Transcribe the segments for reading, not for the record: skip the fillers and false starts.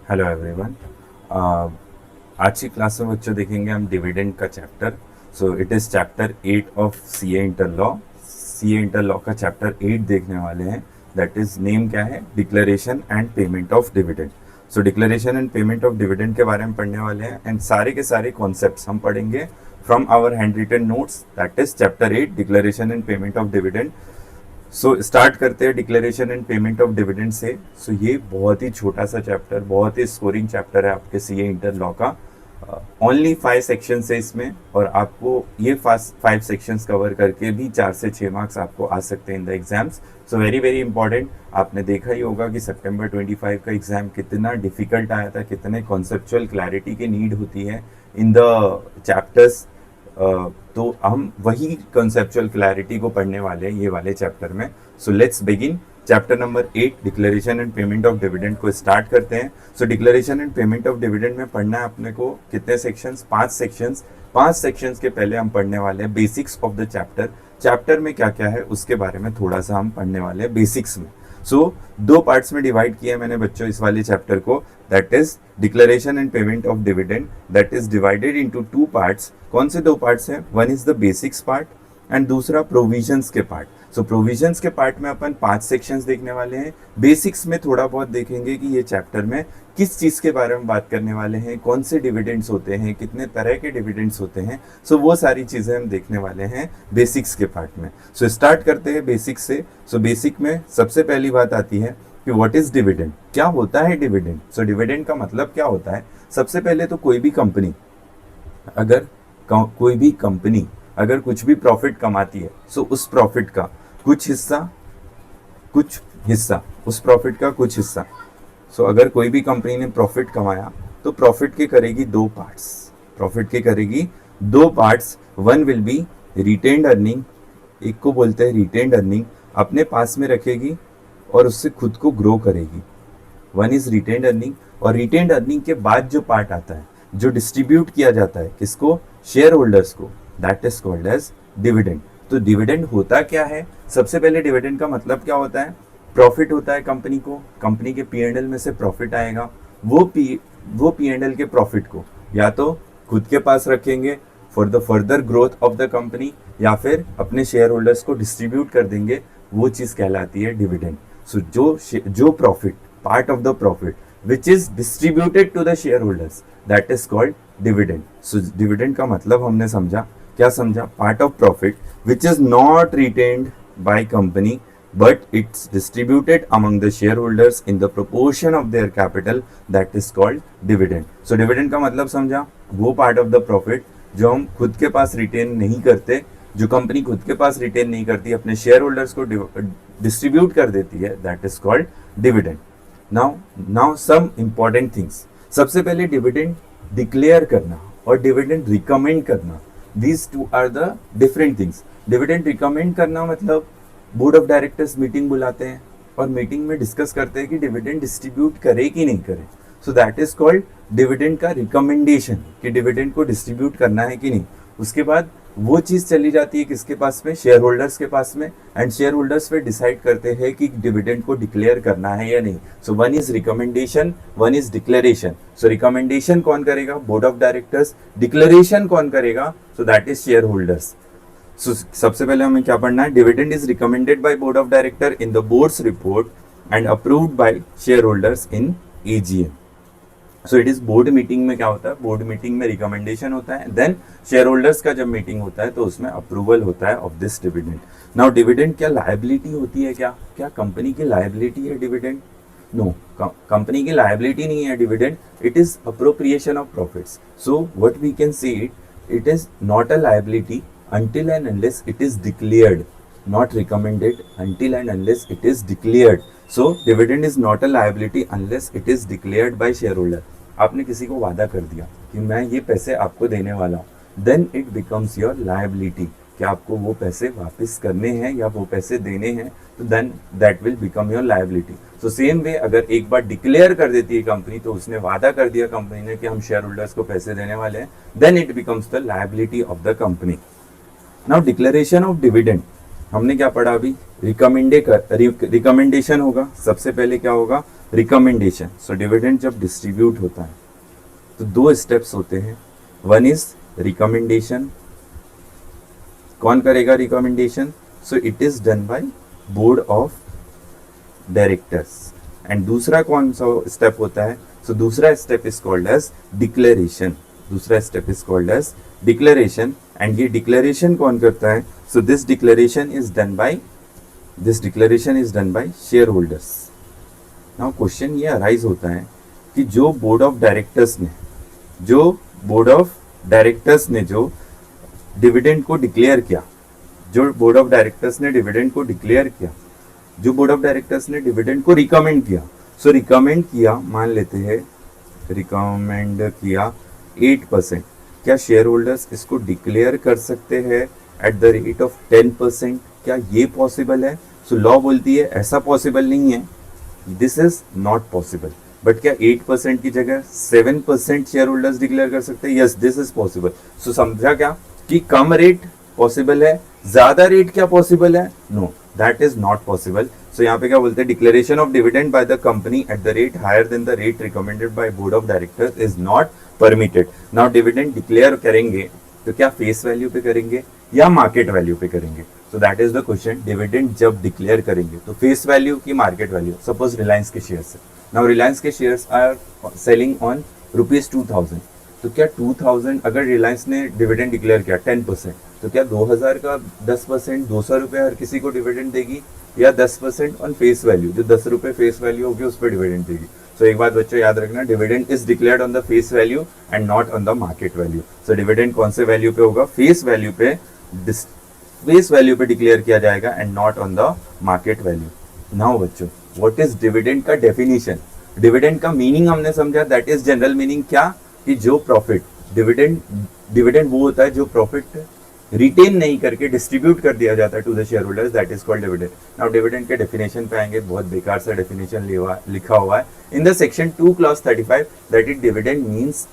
Hello everyone. आज की class में बच्चों देखेंगे हम डिविडेंड का chapter. So it is chapter 8 of CA inter law. CA inter law का चैप्टर 8 देखने वाले हैं। दैट इज नेम क्या है? Declaration and payment of dividend. So declaration and payment of dividend के बारे में पढ़ने वाले हैं एंड सारे के सारे कॉन्सेप्ट्स हम पढ़ेंगे from our hand written notes. That is chapter 8 declaration and payment of dividend. So start करते हैं declaration and payment of dividend से। सो ये बहुत ही छोटा सा चैप्टर, बहुत ही स्कोरिंग चैप्टर है आपके सीए इंटर लॉ का। ओनली 5 सेक्शन है इसमें और आपको ये 5 सेक्शंस कवर करके भी 4 से 6 मार्क्स आपको आ सकते हैं in the exams. So very very important. आपने देखा ही होगा कि सितंबर 25 का एग्जाम कितना डिफिकल्ट आया था, कितने कॉन्सेप्चुअल क्लैरिटी की नीड होती है इन द चैप्टर्स। तो हम वही कंसेप्चुअल क्लैरिटी को पढ़ने वाले हैं ये वाले चैप्टर में। So let's begin chapter number 8 declaration and payment of dividend को स्टार्ट करते हैं। So declaration and payment of dividend में पढ़ना है अपने को कितने सेक्शंस? 5 सेक्शंस। 5 सेक्शंस के पहले हम पढ़ने वाले हैं basics of the chapter. Chapter में क्या क्या है उसके बारे में थोड़ा सा हम पढ़ने वाले हैं बेसिक्स में। सो 2 पार्ट्स में डिवाइड किया मैंने बच्चों इस वाले चैप्टर को। That is declaration and payment of dividend, that is divided into 2 parts. कौन से 2 पार्ट्स हैं? One is the basics part and दूसरा प्रोविजंस के पार्ट। सो प्रोविजंस के पार्ट में अपन 5 सेक्शंस देखने वाले हैं। बेसिक्स में थोड़ा बहुत देखेंगे कि ये चैप्टर में किस चीज़ के बारे में बात करने वाले हैं, कौन से डिविडेंड्स होते हैं, कितने तरह के डिविडेंड्स होते हैं। सो वो सारी चीज़ें हम देखने वाले हैं बेसिक्स के पार्ट में। सो स्टार्ट करते हैं बेसिक्स से। सो बेसिक में सबसे पहली बात आती है कि व्हाट इज डिविडेंड, क्या होता है डिविडेंड। सो डिविडेंड का मतलब क्या होता है? सबसे पहले तो कोई भी कंपनी अगर कुछ भी प्रॉफिट कमाती है, सो उस प्रॉफिट का कुछ हिस्सा उस प्रॉफिट का कुछ हिस्सा। सो अगर कोई भी कंपनी ने प्रॉफिट कमाया तो प्रॉफिट के करेगी 2 parts. One will be retained earning, एक को बोलते हैं रिटेन्ड अर्निंग, अपने पास में रखेगी और उससे खुद को ग्रो करेगी। One is retained earning. और रिटेन्ड अर्निंग के बाद जो पार्ट आता है जो डिस्ट्रीब्यूट किया जाता है किसको? शेयर होल्डर्स को, that is called as dividend. तो डिविडेंड होता क्या है? सबसे पहले डिविडेंड का मतलब क्या होता है? प्रॉफिट होता है कंपनी को, कंपनी के पी&एल में से प्रॉफिट आएगा। वो पी&एल के प्रॉफिट को या तो खुद के पास रखेंगे for the further growth of the company या फिर अपने शेयर होल्डर्स को डिस्ट्रीब्यूट कर देंगे। वो चीज़ कहलाती है डिविडेंड। सो जो profit, part of the profit which is distributed to the shareholders, that is called dividend. So dividend का मतलब हमने समझा, क्या समझा? Part of profit which is not retained by company but it's distributed among the shareholders in the proportion of their capital, that is called dividend. So dividend का मतलब समझा? वो part of the profit जो हम खुद के पास retain नहीं करते, जो कंपनी खुद के पास रिटेन नहीं करती, अपने शेयर होल्डर्स को डिस्ट्रीब्यूट कर देती है, that is called dividend. Now some important things. सबसे पहले डिविडेंड डिक्लेयर करना और डिविडेंड रिकमेंड करना, these 2 are the different things. Dividend recommend करना मतलब बोर्ड ऑफ डायरेक्टर्स मीटिंग बुलाते हैं और मीटिंग में डिस्कस करते हैं कि डिविडेंड डिस्ट्रीब्यूट करे कि नहीं करे। सो दैट इज कॉल्ड डिविडेंड का रिकमेंडेशन कि डिविडेंड को डिस्ट्रीब्यूट करना है कि नहीं। उसके बाद वो चीज़ चली जाती है किसके पास में? शेयर होल्डर्स के पास में। एंड शेयर होल्डर्स पे डिसाइड करते हैं कि डिविडेंड को डिक्लेयर करना है या नहीं। So one is recommendation, one is declaration. So recommendation कौन करेगा? Board of directors. डिक्लेरेशन कौन करेगा? So that is share holders. So सबसे पहले हमें क्या पढ़ना है? Dividend is recommended by board of director in the board's report and approved by share holders in AGM. So it is board meeting में क्या होता है? बोर्ड मीटिंग में रिकमेंडेशन होता है, देन शेयर होल्डर्स का जब मीटिंग होता है तो उसमें अप्रूवल होता है of this dividend. Now dividend क्या लायबिलिटी होती है? क्या कंपनी की लायबिलिटी है डिविडेंड? नो, कंपनी की लायबिलिटी नहीं है dividend, it is appropriation of profits. So what we can say it is not a liability until and unless it is declared, not recommended, until and unless it is declared. So dividend is not a liability unless it is declared by shareholder. आपने किसी को वादा कर दिया कि मैं ये पैसे आपको देने वाला हूँ, then it becomes your liability कि आपको वो पैसे वापस करने हैं या वो पैसे देने हैं, तो then that will become your liability. So same way अगर एक बार डिक्लेयर कर देती है कंपनी, तो उसने वादा कर दिया कंपनी ने कि हम शेयर होल्डर्स को पैसे देने वाले हैं, then it becomes the liability of the company. Now declaration of dividend हमने क्या पढ़ा अभी? रिकमेंडेशन होगा। सबसे पहले क्या होगा? रिकमेंडेशन। सो डिविडेंड जब डिस्ट्रीब्यूट होता है तो दो स्टेप्स होते हैं, वन इज रिकमेंडेशन, कौन करेगा recommendation, so it is done by board of directors, and दूसरा कौन सा स्टेप होता है, सो दूसरा step is called as declaration, दूसरा step is called as declaration, and ये डिक्लेरेशन कौन करता है, so this declaration is done by share holders. Now question ये अराइज होता है कि जो बोर्ड ऑफ डायरेक्टर्स ने जो डिविडेंड को डिक्लेयर किया, जो बोर्ड ऑफ डायरेक्टर्स ने डिविडेंड को डिक्लेयर किया, जो बोर्ड ऑफ डायरेक्टर्स ने डिविडेंड को रिकमेंड किया, सो रिकमेंड किया, मान लेते हैं रिकमेंड किया 8%, क्या शेयर होल्डर्स इसको डिक्लेयर कर सकते हैं एट द रेट ऑफ 10%? क्या ये पॉसिबल है? सो लॉ बोलती है ऐसा पॉसिबल नहीं है, दिस इज नॉट पॉसिबल, बट क्या 8% की जगह 7% शेयर होल्डर्स डिक्लेयर कर सकते हैं? Yes, this is possible. So समझा क्या कि कम रेट पॉसिबल है, ज्यादा रेट क्या पॉसिबल है? No, that is not possible. So यहाँ पे क्या बोलते हैं, declaration of dividend by the company at the rate higher than the rate recommended by board of directors is not permitted. Now dividend declare करेंगे तो क्या face value पे करेंगे या मार्केट वैल्यू पे करेंगे? सो that is the question. Dividend जब declare करेंगे तो फेस वैल्यू की मार्केट वैल्यू, सपोज रिलायंस के शेयर्स है, नाउ रिलायंस के शेयर्स आर सेलिंग ऑन ₹2000, तो क्या 2000 अगर रिलायंस ने डिविडेंड डिक्लेयर किया 10%, तो क्या 2000 का 10% ₹200 हर किसी को डिविडेंड देगी, या 10% ऑन फेस वैल्यू, जो ₹10 फेस वैल्यू होगी उस पर डिविडेंड देगी? सो एक बात बच्चों याद रखना, dividend is declared on the face value and not on the market value. So dividend कौन से वैल्यू पे होगा? फेस वैल्यू पे डिक्लेयर किया जाएगा and not on the market value. Now बच्चों, व्हाट इज डिविडेंड का डेफिनेशन? डिविडेंड का मीनिंग हमने समझा, दैट इज जनरल मीनिंग क्या, कि जो प्रॉफिट, डिविडेंड वो होता है जो प्रॉफिट रिटेन नहीं करके डिस्ट्रीब्यूट कर दिया जाता है to the shareholders, that is called dividend. Now dividend के डेफिनेशन पे आएंगे, बहुत बेकार सा डेफिनेशन लिखा हुआ है in the section 2 clause 35 that is dividend means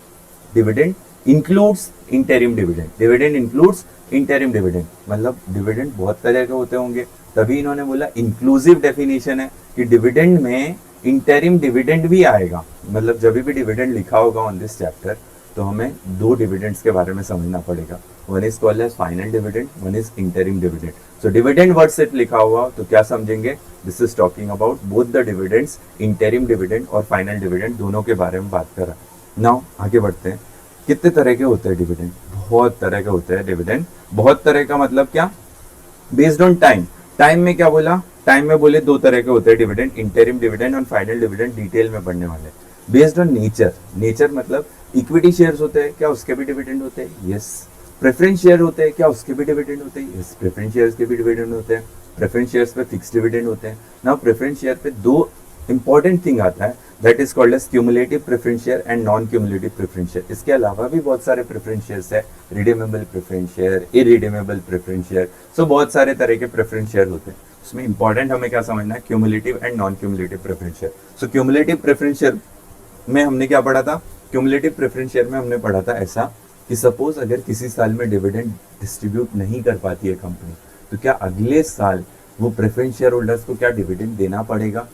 dividend includes interim dividend. Dividend includes interim dividend, मतलब डिविडेंड बहुत तरह के होते होंगे, तभी इन्होंने बोला इंक्लूसिव डेफिनेशन है कि डिविडेंड में इंटरिम डिविडेंड भी आएगा। मतलब जब भी डिविडेंड लिखा होगा ऑन दिस चैप्टर तो हमें दो डिविडेंड्स के बारे में समझना पड़ेगा, one is called as final dividend, one is interim dividend. So dividend word से लिखा हुआ तो क्या समझेंगे, this is talking about both the dividends, interim dividend और फाइनल डिविडेंड, दोनों के बारे में बात कर रहा है। नाउ आगे बढ़ते हैं, कितने तरह के होते हैं डिविडेंड? बहुत तरह के होते हैं डिविडेंड। बहुत तरह का मतलब क्या, बेस्ड ऑन टाइम। टाइम में क्या बोला, टाइम में बोले दो तरह के होते हैं डिविडेंड, इंटरिम डिविडेंड और फाइनल डिविडेंड, डिटेल में पढ़ने वाले। बेस्ड ऑन नेचर, नेचर मतलब इक्विटी शेयर्स होते हैं, क्या उसके भी डिविडेंड होते हैं? यस। प्रेफरेंस शेयर होते हैं, क्या उसके भी डिविडेंड होते हैं? यस, प्रेफरेंस शेयर्स के भी डिविडेंड होते हैं। प्रेफरेंस शेयर्स पे फिक्स डिविडेंड होते हैं। नाउ प्रेफरेंस शेयर पे दो इंपॉर्टेंट थिंग आता है, that is called as cumulative preference share and non cumulative preference share. इसके अलावा भी बहुत सारे प्रेफरेंस शेयर्स है, redeemable preference share, irredeemable preference share, so बहुत सारे तरह के प्रेफरेंस शेयर होते हैं। उसमें इंपॉर्टेंट हमें क्या समझना है, cumulative and non cumulative preference share. So cumulative preference share में हमने क्या पढ़ा था, क्यूमुलेटिव प्रेफरेंस शेयर में हमने पढ़ा था ऐसा कि सपोज अगर किसी साल में डिविडेंड डिस्ट्रीब्यूट नहीं कर पाती है कंपनी, तो क्या अगले साल वो प्रेफरेंस शेयर होल्डर्स को क्या डिविडेंड देना पड़ेगा?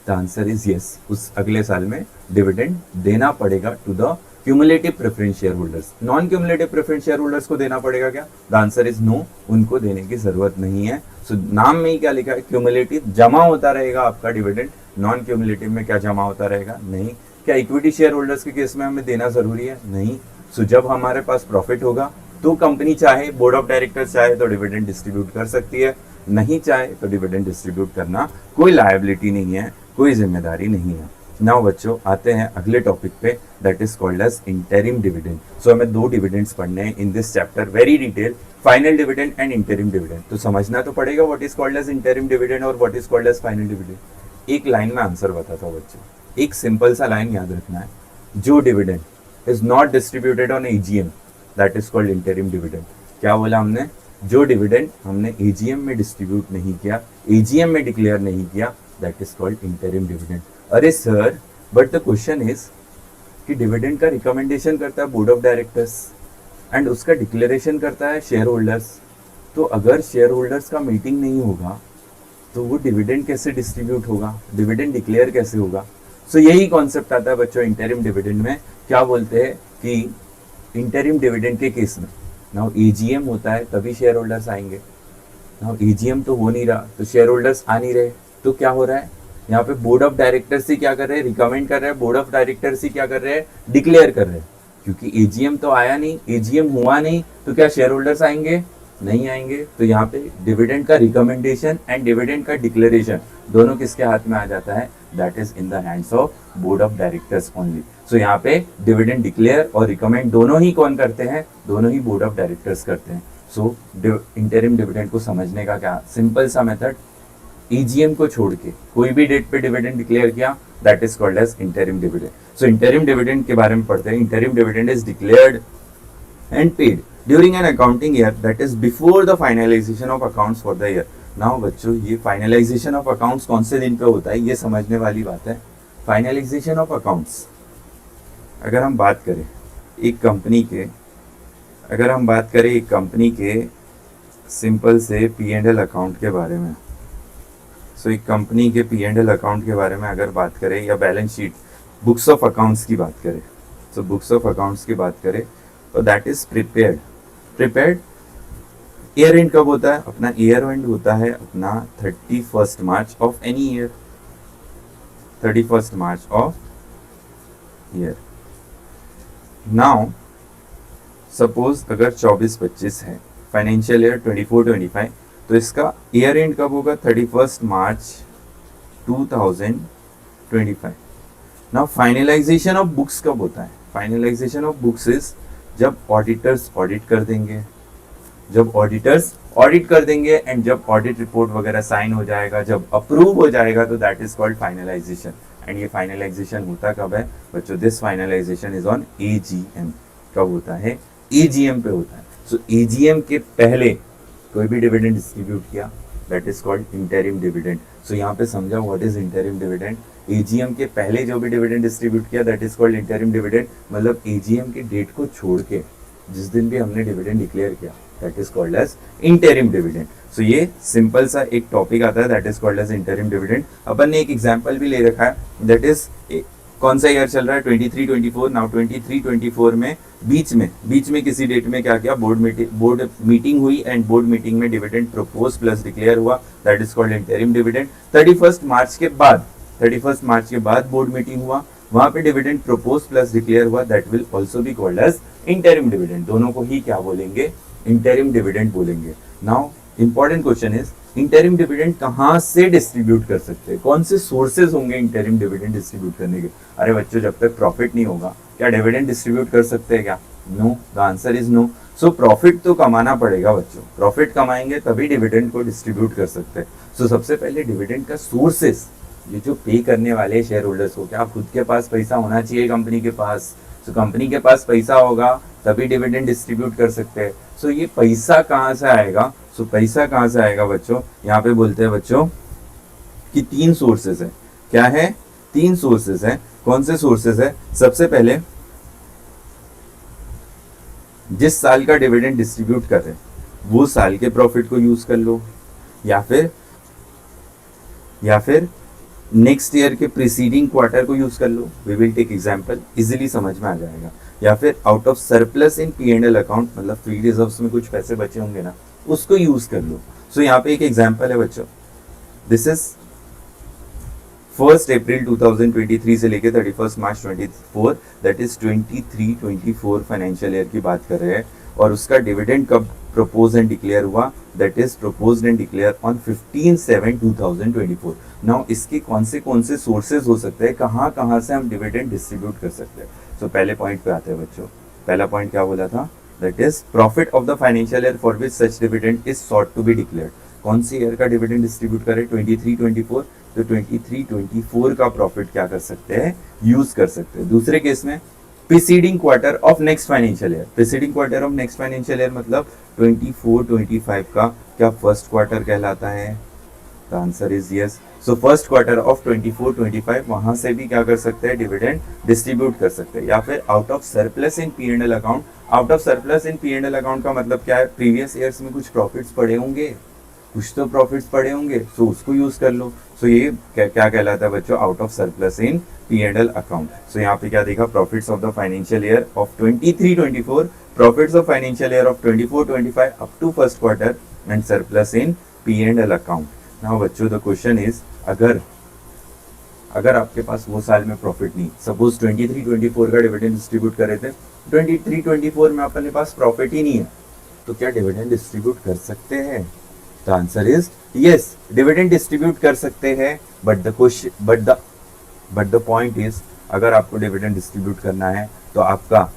द आंसर इज यस, उस अगले साल में डिविडेंड देना पड़ेगा to the cumulative preference share holders. Non cumulative preference share holders को देना पड़ेगा क्या? द आंसर इज नो, उनको देने की जरूरत नहीं है। सो नाम में ही क्या लिखा है, क्यूमुलेटिव जमा होता रहेगा आपका डिविडेंड, नॉन क्यूमुलेटिव में क्या जमा होता रहेगा? नहीं। क्या इक्विटी शेयर होल्डर्स के केस में हमें देना जरूरी है? नहीं। सो जब हमारे पास प्रॉफिट होगा तो कंपनी चाहे, बोर्ड ऑफ डायरेक्टर्स चाहे तो डिविडेंड डिस्ट्रीब्यूट कर सकती है, नहीं चाहे तो डिविडेंड डिस्ट्रीब्यूट करना कोई लायबिलिटी नहीं है, कोई जिम्मेदारी नहीं है। नाउ बच्चों आते हैं अगले टॉपिक पे, that is called as interim dividend. So हमें दो डिविडेंड्स पढ़ने हैं in this chapter, very detail, final dividend and interim dividend. तो समझना तो पड़ेगा what is called as interim dividend और what is called as final dividend. एक लाइन में आंसर बताता हूँ बच्चों, एक सिंपल सा लाइन याद रखना है, जो dividend is not distributed on AGM that is called interim dividend. क्या बोला हमने, जो डिविडेंड हमने एजीएम में डिस्ट्रीब्यूट नहीं किया, एजीएम में डिक्लेयर नहीं किया, that is called interim dividend. अरे sir, but the question is कि डिविडेंड का रिकमेंडेशन करता है बोर्ड ऑफ डायरेक्टर्स एंड उसका डिक्लेरेशन करता है शेयर होल्डर्स, तो अगर शेयर होल्डर्स का मीटिंग नहीं होगा तो वो डिविडेंड कैसे डिस्ट्रीब्यूट होगा, डिविडेंड डिक्लेयर कैसे होगा? सो यही कॉन्सेप्ट आता है बच्चों इंटरिम डिविडेंड में। क्या बोलते हैं कि इंटरिम डिविडेंड के केस में नाउ एजीएम होता है तभी शेयर होल्डर्स आएंगे। नाउ एजीएम तो हो नहीं रहा तो शेयर होल्डर्स आ नहीं रहे, तो क्या हो रहा है यहाँ पे बोर्ड ऑफ डायरेक्टर्स ही क्या कर रहे हैं, रिकमेंड कर रहे हैं, बोर्ड ऑफ डायरेक्टर्स ही क्या कर रहे हैं, डिक्लेयर कर रहे हैं। क्योंकि एजीएम तो आया नहीं, एजीएम हुआ नहीं, तो क्या शेयर होल्डर्स आएंगे, नहीं आएंगे। तो यहाँ पे डिविडेंड का रिकमेंडेशन एंड डिविडेंड का डिक्लेरेशन दोनों किसके हाथ में आ जाता है, that is in the hands of board of directors only. So यहाँ पे डिविडेंड डिक्लेयर और रिकमेंड दोनों ही कौन करते हैं, दोनों ही बोर्ड ऑफ डायरेक्टर्स करते हैं। सो इंटरिम डिविडेंड को समझने का क्या सिंपल सा मेथड, ईजीएम को छोड़ के कोई भी डेट पे डिविडेंड डिक्लेयर किया, that is called as interim dividend. So interim dividend के बारे में पढ़ते हैं। Interim dividend is declared and paid during an accounting year that is before the finalisation of accounts for the year. Now बच्चों ये finalisation of accounts कौन से दिन पे होता है, ये समझने वाली बात है। फाइनलाइजेशन ऑफ अकाउंट्स अगर हम बात करें एक कंपनी के, अगर हम बात करें एक कंपनी के सिंपल से P&L अकाउंट के बारे में, सो एक कंपनी के P&L अकाउंट के बारे में अगर बात करें या balance sheet books of accounts की बात करें, सो बुक्स ऑफ अकाउंट्स की बात करें तो that is prepared. Prepared year and कब होता है, अपना ईयर एंड होता है अपना 31 March of any year, 31 March of year. Now suppose अगर 24-25 है फाइनेंशियल ईयर 24-25, तो इसका ईयर एंड कब होगा, 31 मार्च 2025। नाउ फाइनलाइजेशन ऑफ बुक्स कब होता है, फाइनलाइजेशन ऑफ बुक्स इज जब ऑडिटर्स ऑडिट कर देंगे, जब ऑडिटर्स ऑडिट कर देंगे एंड जब ऑडिट रिपोर्ट वगैरह साइन हो जाएगा, जब अप्रूव हो जाएगा, तो that is called finalisation. And ये फाइनलाइजेशन होता कब है बच्चों, this finalisation is on AGM. कब होता है, एजीएम पे होता है। सो एजीएम के पहले कोई भी डिविडेंड डिस्ट्रीब्यूट किया, that is called interim dividend. So यहाँ पे समझा what is interim dividend. AGM के पहले जो भी डिविडेंड डिस्ट्रीब्यूट किया that is called interim dividend, मतलब एजीएम की डेट को छोड़ के जिस दिन भी हमने डिविडेंड डिक्लेयर किया that is called as interim dividend. So ये सिंपल सा एक टॉपिक आता है that is called as interim dividend. अपन ने एक एग्जांपल भी ले रखा है, दैट इज कौन सा ईयर चल रहा है, 23-24। नाउ 23-24 में बीच में किसी डेट में क्या किया, बोर्ड मीटिंग हुई एंड बोर्ड मीटिंग में डिविडेंड प्रपोज प्लस डिक्लेयर हुआ, that is called interim dividend. 31 March के बाद बोर्ड मीटिंग हुआ, वहां पे डिविडेंड प्रपोज प्लस डिक्लेयर हुआ, that will also be called as interim dividend. दोनों को ही क्या बोलेंगे, इंटरिम डिविडेंड बोलेंगे। Now important question is interim dividend कहाँ से डिस्ट्रीब्यूट कर सकते हैं, कौन से सोर्सेज होंगे इंटरिम डिविडेंड डिस्ट्रीब्यूट करने के। अरे बच्चों जब तक प्रॉफिट नहीं होगा क्या डिविडेंड डिस्ट्रीब्यूट कर सकते हैं क्या, no, the answer is no. So profit तो कमाना पड़ेगा बच्चों, प्रॉफिट कमाएंगे तभी डिविडेंड को डिस्ट्रीब्यूट कर सकते हैं। सो सबसे पहले डिविडेंड का सोर्सेस, ये जो पे करने वाले शेयर होल्डर्स को, क्या खुद के पास पैसा होना चाहिए कंपनी के पास, तो कंपनी के पास पैसा होगा तभी डिविडेंड डिस्ट्रीब्यूट कर सकते हैं। सो ये पैसा कहाँ से आएगा, सो पैसा कहाँ से आएगा बच्चों, यहाँ पे बोलते हैं बच्चों कि 3 सोर्सेस है। क्या है, 3 सोर्सेस है। कौन से सोर्सेस है, सबसे पहले जिस साल का डिविडेंड डिस्ट्रीब्यूट कर रहे हैं वो साल के प्रॉफिट को यूज कर लो, या फिर नेक्स्ट ईयर के प्रीसीडिंग क्वार्टर को यूज कर लो, we will take example, easily समझ में आ जाएगा। या फिर out of surplus in P&L account, मतलब फ्री रिजर्व्स में कुछ पैसे बचे होंगे ना, उसको यूज कर लो। सो यहाँ पे एक एग्जांपल है बच्चों, दिस इज 1 अप्रैल 2023 से लेके 31 मार्च 24, दैट इज 23-24 फाइनेंशियल ईयर की बात कर रहे हैं। और उसका डिविडेंड कब प्रपोज एंड डिक्लेयर हुआ, that is proposed and declare on 15/7/2024। Now इसके कौन से सोर्सेज हो सकते हैं, कहाँ से हम डिविडेंड डिस्ट्रीब्यूट कर सकते हैं। सो पहले पॉइंट पे आते हैं बच्चों, पहला पॉइंट क्या बोला था, that is profit of the financial year for which such dividend is sought to be declared. कौन सी ईयर का डिविडेंड डिस्ट्रीब्यूट करें, 23-24, तो 23-24 का प्रॉफिट क्या कर सकते हैं, यूज कर सकते हैं। दूसरे केस में preceding quarter of next financial year, preceding quarter of next financial year मतलब 24-25 का क्या फर्स्ट क्वार्टर कहलाता है, the answer is yes. So first quarter of 24-25 वहां से भी क्या कर सकते हैं, डिविडेंड डिस्ट्रीब्यूट कर सकते हैं। या फिर out of surplus in P&L account, out of surplus in P&L account का मतलब क्या है, प्रीवियस ईयर्स में कुछ प्रॉफिट्स पड़े होंगे कुछ तो प्रॉफिट्स पड़े होंगे, सो उसको यूज कर लो। सो ये क्या कहलाता है बच्चों, out of surplus in P&L account. So यहाँ पे क्या देखा, profits of the financial year of 23-24, profits of financial year of 24-25 up to first quarter and surplus in P&L account. Now बच्चों द क्वेश्चन इज, अगर आपके पास वो साल में प्रॉफिट नहीं, सपोज 23-24 का डिविडेंड डिस्ट्रीब्यूट कर रहे थे, 23-24 में अपने पास प्रॉफिट ही नहीं है, तो क्या डिविडेंड डिस्ट्रीब्यूट कर सकते हैं? The answer is yes, dividend distribute कर सकते हैं, बट द पॉइंट इज, अगर आपको डिविडेंड डिस्ट्रीब्यूट करना है तो आपका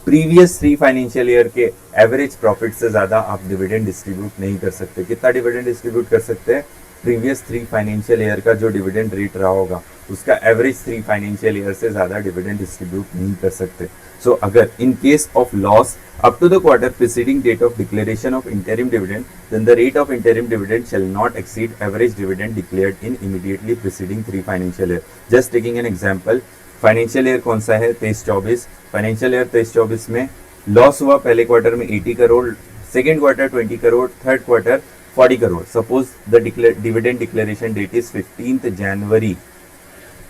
प्रीवियस 3 फाइनेंशियल ईयर के एवरेज प्रॉफिट से ज्यादा आप डिविडेंड डिस्ट्रीब्यूट नहीं कर सकते। कितना डिविडेंड डिस्ट्रीब्यूट कर सकते हैं? प्रीवियस 3 फाइनेंशियल ईयर का जो डिविडेंड रेट रहा होगा उसका एवरेज 3 फाइनेंशियल ईयर से ज्यादा डिविडेंड डिस्ट्रीब्यूट नहीं कर सकते। सो अगर इन case of loss up to the quarter preceding date of declaration of interim dividend, then the rate of interim dividend shall not exceed average dividend declared in immediately preceding 3 financial year. Just taking an example, financial year कौन सा है? 23-24। Financial year 23-24 में loss हुआ पहले quarter में 80 crore, second quarter 20 crore, third quarter 40 crore. Suppose the dividend declaration date is 15 January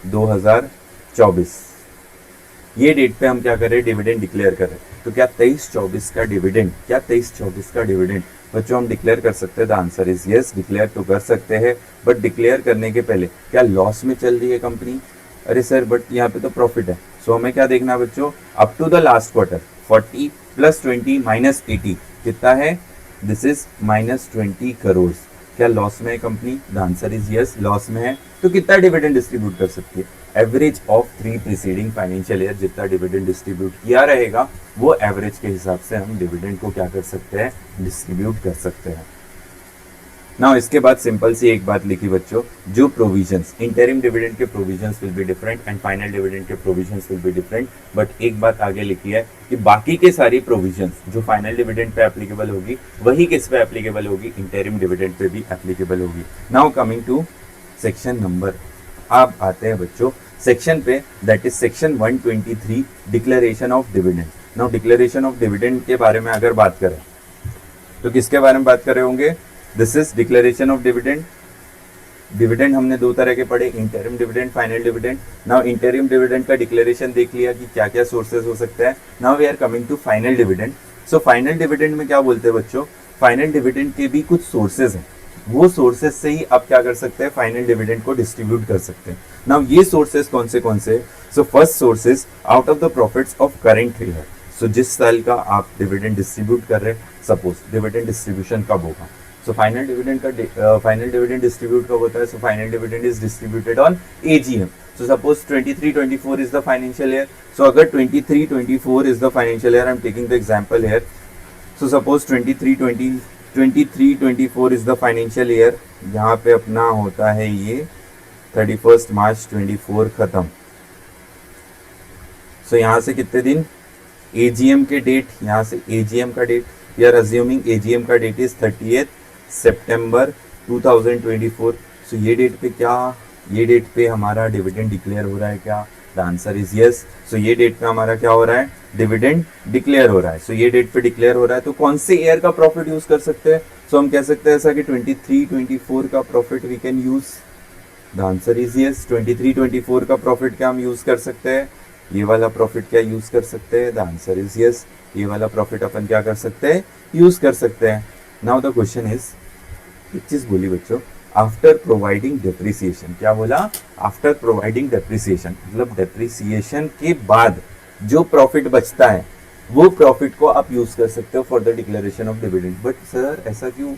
2024। ये date पे हम क्या कर रहे हैं? डिविडेंड डिक्लेयर कर रहे हैं। तो क्या 23-24 का डिविडेंड बच्चों हम डिक्लेयर कर सकते हैं? The answer is yes, declare तो कर सकते हैं, बट डिक्लेयर करने के पहले क्या लॉस में चल रही है कंपनी? अरे सर बट यहाँ पे तो प्रॉफिट है। सो हमें क्या देखना है बच्चों? Up to the last quarter 40 + 20 - 80 कितना है? दिस इज -20 करोड़। क्या लॉस में है company? The answer is yes, loss में है। तो कितना डिविडेंड डिस्ट्रीब्यूट कर सकती है? Average of 3 preceding financial year जितना डिविडेंड डिस्ट्रीब्यूट किया रहेगा वो एवरेज के हिसाब से हम डिविडेंड को क्या कर सकते हैं? डिस्ट्रीब्यूट कर सकते हैं। नाउ इसके बाद सिंपल सी एक बात लिखी बच्चों, जो प्रोविजंस, इंटरिम डिविडेंड के provisions will be different and final dividend के provisions will be different, but एक बात आगे लिखी है कि बाकी के सारी प्रोविजंस जो फाइनल डिविडेंड पे एप्लीकेबल होगी वही किस पे एप्लीकेबल होगी? इंटरिम डिविडेंड पे भी एप्लीकेबल होगी। Now coming to section number, आप आते हैं बच्चों सेक्शन पे, that is section 123 declaration of dividend. Now declaration of dividend के बारे में अगर बात करें तो किसके बारे में बात कर रहे होंगे? This is declaration of dividend. Dividend हमने 2 तरह के पढ़े, interim dividend, final dividend. Now interim dividend का डिक्लेरेशन देख लिया कि क्या क्या सोर्सेज हो सकते हैं। Now we are coming to final dividend. So final dividend में क्या बोलते हैं बच्चों? फाइनल डिविडेंड के भी कुछ सोर्सेज हैं, वो सोर्सेज से ही आप क्या कर सकते हैं? फाइनल डिविडेंड को डिस्ट्रीब्यूट कर सकते हैं। नाउ ये सोर्सेज कौन से? So first sources out of the profits of current year. So जिस साल का आप डिविडेंड डिस्ट्रीब्यूट कर रहे हैं, सपोज डिविडेंड डिस्ट्रीब्यूशन कब होगा? सो फाइनल डिविडेंड डिस्ट्रीब्यूट कब होता है? So final dividend is distributed on AGM। So suppose 23-24 is the financial year. So अगर 23-24 is the financial year, I am taking the example here. So suppose 23-24 is the financial year, यहाँ पे अपना होता है ये 31 मार्च 24 खत्म। सो यहाँ से कितने दिन? AGM के डेट, यहाँ से AGM का date, we are assuming AGM का डेट इज 30 सितंबर 2024। सो ये डेट पे क्या, ये डेट पे हमारा डिविडेंड डिक्लेयर हो रहा है क्या? The answer is yes. So ये डेट पे हमारा क्या हो रहा है? डिविडेंड डिक्लेयर हो रहा है। सो ये डेट पे डिक्लेयर हो रहा है, तो कौन से ईयर का प्रॉफिट यूज कर सकते हैं? सो हम कह सकते हैं ऐसा कि 23-24 का profit we can use. The answer is yes, 23-24 का प्रॉफिट क्या हम यूज कर सकते हैं? ये वाला प्रॉफिट क्या यूज कर सकते हैं? द आंसर इज यस, ये वाला प्रॉफिट अपन क्या कर सकते हैं? यूज कर सकते हैं। नाउ द क्वेश्चन इज, एक चीज बोली बच्चों, आफ्टर प्रोवाइडिंग डेप्रिसिएशन। क्या बोला? आफ्टर प्रोवाइडिंग डेप्रिसिएशन, मतलब डेप्रिसिएशन के बाद जो प्रॉफिट बचता है वो प्रॉफिट को आप यूज कर सकते हो for the declaration of dividend. But sir ऐसा क्यों?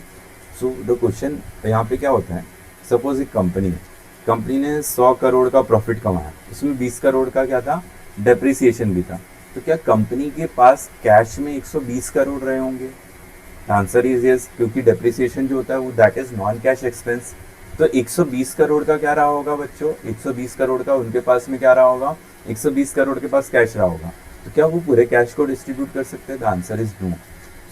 सो द क्वेश्चन यहाँ पे क्या होता है, सपोज एक कंपनी ने 100 करोड़ का प्रॉफिट कमाया, उसमें 20 करोड़ का क्या था? डेप्रिसिएशन भी था। तो क्या कंपनी के पास कैश में 120 करोड़ रहे होंगे? आंसर इज यस, क्योंकि डेप्रिसिएशन जो होता है वो that is non cash expense. तो 120 करोड़ का क्या रहा होगा बच्चों? 120 करोड़ का उनके पास में क्या रहा होगा? 120 करोड़ के पास कैश रहा होगा। तो क्या वो पूरे कैश को डिस्ट्रीब्यूट कर सकते हैं? The answer is no.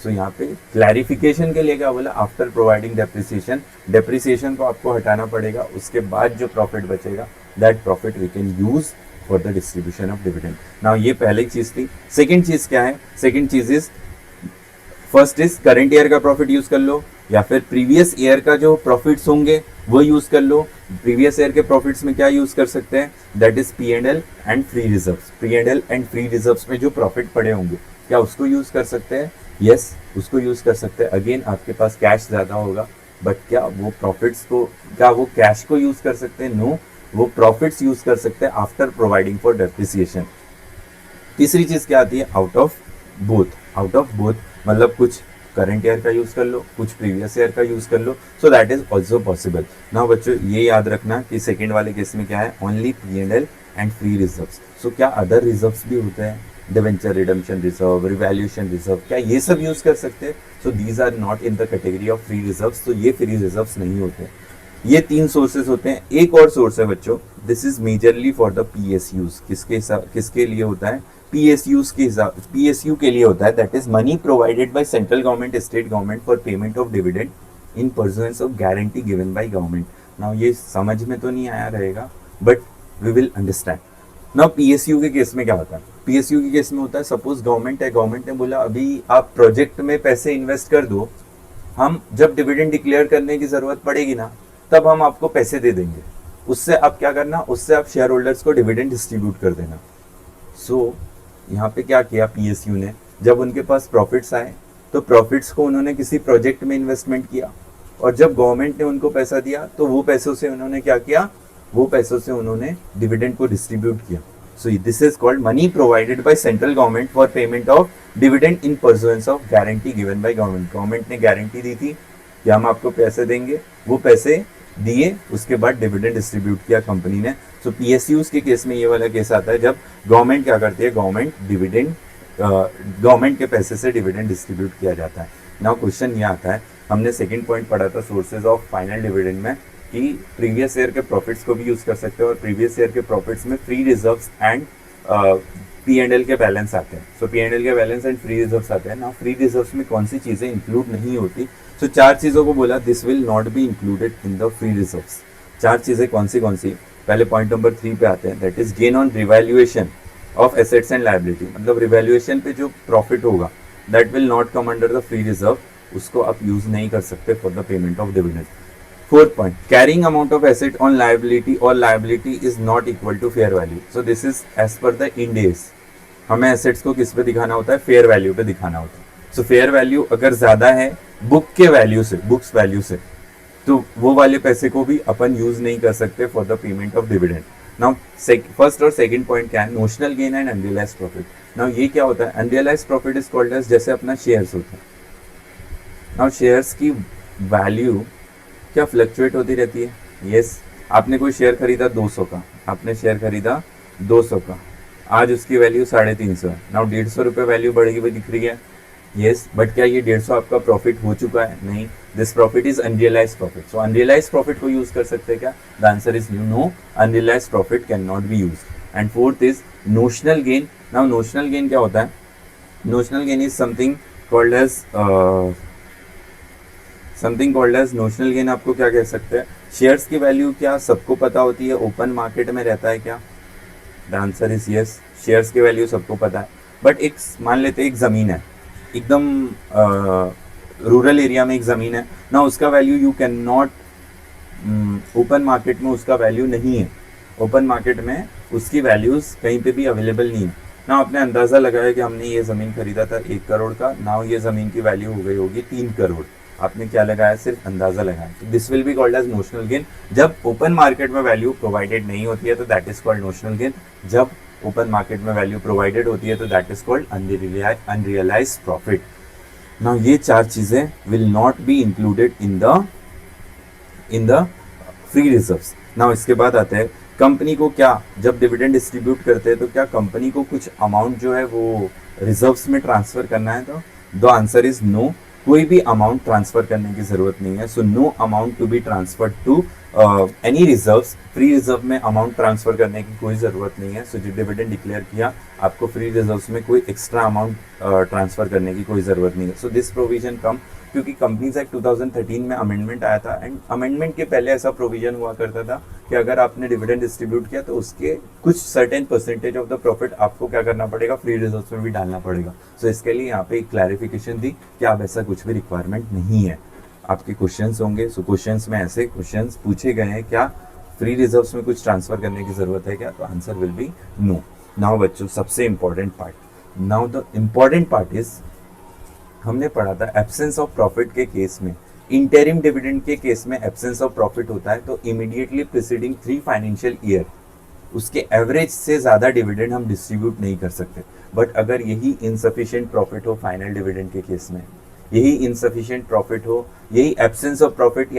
So यहाँ पे क्लैरिफिकेशन के लिए क्या बोला? आफ्टर प्रोवाइडिंग डेप्रिसिएशन, डेप्रिसिएशन को आपको हटाना पड़ेगा, उसके बाद जो प्रॉफिट बचेगा that profit we can use for the distribution of dividend. Now ये पहली चीज थी। सेकंड चीज क्या है? सेकंड चीज is, first is current year का प्रॉफिट यूज कर लो, या फिर प्रीवियस ईयर का जो प्रॉफिट्स होंगे वो यूज कर लो। प्रीवियस ईयर के प्रॉफिट्स में क्या यूज कर सकते हैं, that is P&L and free reserves. P&L and free reserves में जो प्रॉफिट पड़े होंगे क्या उसको यूज कर सकते हैं, यस उसको यूज कर सकते हैं। अगेन आपके पास कैश ज्यादा होगा, बट क्या वो प्रॉफिट्स को, क्या वो कैश को यूज कर सकते हैं, नो, वो प्रॉफिट्स यूज कर सकते हैं आफ्टर प्रोवाइडिंग फॉर डेप्रिसिएशन। तीसरी चीज क्या आती है, out of both. Out of both मतलब कुछ करंट ईयर का यूज कर लो, कुछ प्रीवियस ईयर का यूज कर लो, so that is also possible. Now बच्चों ये याद रखना कि सेकेंड वाले केस में क्या है, only P&L and free reserves. So क्या अदर रिजर्व्स भी होते हैं, debenture redemption reserve, revaluation reserve, क्या ये सब यूज कर सकते हैं? So these are not in the category of free reserves, तो ये फ्री रिजर्व्स नहीं होते। ये तीन सोर्सेज होते हैं। एक और सोर्स है बच्चों, this is majorly for the PSUs। किसके लिए होता है, PSUs के हिसाब, PSU के लिए होता है, that is money provided by central government, state government for payment of dividend in pursuance of guarantee given by government. Now ये समझ में तो नहीं आया रहेगा, but we will understand. Now PSU के केस में क्या होता है, PSU के केस में होता है, सपोज गवर्नमेंट है, गवर्नमेंट ने बोला अभी आप प्रोजेक्ट में पैसे इन्वेस्ट कर दो, हम जब डिविडेंड डिक्लेयर करने की जरूरत पड़ेगी ना, तब हम आपको पैसे दे देंगे, उससे आप क्या करना, उससे आप शेयर होल्डर्स को डिविडेंड डिस्ट्रीब्यूट कर देना। सो यहाँ पे क्या किया PSU ने, जब उनके पास प्रॉफिट्स आए तो प्रॉफिट्स को उन्होंने किसी प्रोजेक्ट में इन्वेस्टमेंट किया, और जब गवर्नमेंट ने उनको पैसा दिया तो वो पैसों से उन्होंने क्या किया, वो पैसों से उन्होंने डिविडेंड को डिस्ट्रीब्यूट किया। सो this is called money provided by central government for payment of dividend in pursuance of guarantee given by government. Government ने गारंटी दी थी कि हम आपको पैसे देंगे, वो पैसे दिए, उसके बाद डिविडेंड डिस्ट्रीब्यूट किया कंपनी ने। सो PSUs के केस में ये वाला केस आता है जब गवर्नमेंट क्या करती है, गवर्नमेंट के पैसे से डिविडेंड डिस्ट्रीब्यूट किया जाता है। नाउ क्वेश्चन ये आता है, हमने सेकंड पॉइंट पढ़ा था सोर्सेज ऑफ फाइनल डिविडेंड में कि प्रीवियस ईयर के प्रॉफिट्स को भी यूज कर सकते हैं, और प्रीवियस ईयर के प्रॉफिट्स में फ्री रिजर्व्स एंड P&L के बैलेंस आते हैं। सो P&L के बैलेंस एंड फ्री रिजर्व्स आते हैं। नाउ फ्री रिजर्व्स में कौन सी चीजें इंक्लूड नहीं होती, सो चार चीजों को बोला, this will not be included in the free reserves. चार चीजें कौन सी, पहले पॉइंट नंबर 3 पे आते हैं, that is gain on revaluation of assets and liability. मतलब रिवैल्यूएशन पे जो प्रॉफिट होगा that will not come under the free reserve, उसको आप यूज नहीं कर सकते for the payment of dividend. Fourth point, carrying amount of asset on liability और liability is not equal to fair value. So this is as per the Ind AS, हमें एसेट्स को किस पे दिखाना होता है, फेयर वैल्यू पे दिखाना होता है। सो फेयर वैल्यू अगर ज्यादा है बुक के वैल्यू से, बुक्स वैल्यू से, तो वो वाले पैसे को भी अपन यूज नहीं कर सकते for the payment of dividend. Now first और सेकंड पॉइंट क्या है, notional gain and unrealised profit. Now ये क्या होता है, unrealised profit is called as, जैसे अपना शेयर्स होता है। नाउ शेयर्स की वैल्यू क्या फ्लक्चुएट होती रहती है, यस। आपने कोई शेयर खरीदा 200 का, आपने शेयर खरीदा 200 का, आज उसकी वैल्यू 350 है। नाउ 150 रुपये वैल्यू बढ़ी हुई दिख रही है, यस, बट क्या ये 150 आपका प्रॉफिट हो चुका है, नहीं, this profit is unrealised profit. So unrealised profit को यूज कर सकते हैं क्या, the answer is no, unrealised profit can not be used. And fourth is notional gain. Now notional gain क्या होता है, notional gain is something called as notional gain. आपको क्या कह सकते हैं, शेयर्स की वैल्यू क्या सबको पता होती है, ओपन मार्केट में रहता है क्या, the answer is yes, shares की वैल्यू सबको पता है। बट एक मान लेते हैं एक जमीन है, एकदम रूरल एरिया में एक ज़मीन है ना, उसका value you can not, open market में उसका वैल्यू नहीं है, ओपन मार्केट में उसकी वैल्यूज़ कहीं पे भी अवेलेबल नहीं है ना। आपने अंदाज़ा लगाया कि हमने ये ज़मीन खरीदा था 1 करोड़ का, नाउ ये ज़मीन की वैल्यू हो गई होगी 3 करोड़, आपने क्या लगाया, सिर्फ अंदाज़ा लगाया। तो this will be called as notional gain. जब ओपन मार्केट में वैल्यू प्रोवाइडेड नहीं होती है तो that is called notional gain, जब ओपन मार्केट में वैल्यू प्रोवाइडेड होती है तो that is called unrealised profit. Now ये चार चीजें will not be included in the free reserves. Now इसके बाद आते हैं कंपनी को क्या, जब डिविडेंड डिस्ट्रीब्यूट करते हैं तो क्या कंपनी को कुछ अमाउंट जो है वो रिजर्व्स में ट्रांसफर करना है, तो द आंसर इज नो, कोई भी अमाउंट ट्रांसफर करने की जरूरत नहीं है। So no amount to be transferred to any reserves. Free reserve में अमाउंट ट्रांसफर करने की कोई ज़रूरत नहीं है। सो जो डिविडेंड डिक्लेयर किया, आपको फ्री रिजर्व्स में कोई एक्स्ट्रा अमाउंट ट्रांसफर करने की कोई ज़रूरत नहीं है। सो दिस प्रोविजन कम क्योंकि कंपनीज एक्ट 2013 में अमेंडमेंट आया था, एंड अमेंडमेंट के पहले ऐसा प्रोविजन हुआ करता था कि अगर आपने डिविडेंड डिस्ट्रीब्यूट किया तो उसके कुछ certain percentage of the profit आपको क्या करना पड़ेगा, फ्री रिजर्व्स में भी डालना पड़ेगा। सो इसके लिए यहाँ पे एक क्लैरिफिकेशन दी कि अब ऐसा कुछ भी रिक्वायरमेंट नहीं है। आपके क्वेश्चंस होंगे। सो क्वेश्चंस में ऐसे क्वेश्चंस पूछे गए हैं, क्या फ्री रिजर्व्स में कुछ ट्रांसफर करने की जरूरत है क्या? तो answer will be no. Now बच्चों सबसे important part, now the important part is, हमने पढ़ा था एब्सेंस ऑफ प्रॉफिट के केस में, इंटरिम डिविडेंड के केस में एब्सेंस ऑफ प्रॉफिट होता है तो इमीडिएटली प्रीसीडिंग 3 फाइनेंशियल ईयर उसके एवरेज से ज़्यादा डिविडेंड हम डिस्ट्रीब्यूट नहीं कर सकते। बट अगर यही इनसफिशिएंट प्रॉफिट हो फाइनल डिविडेंड के केस में, यही इनसफिशिएंट प्रॉफिट हो, यही एब्सेंस ऑफ प्रॉफिट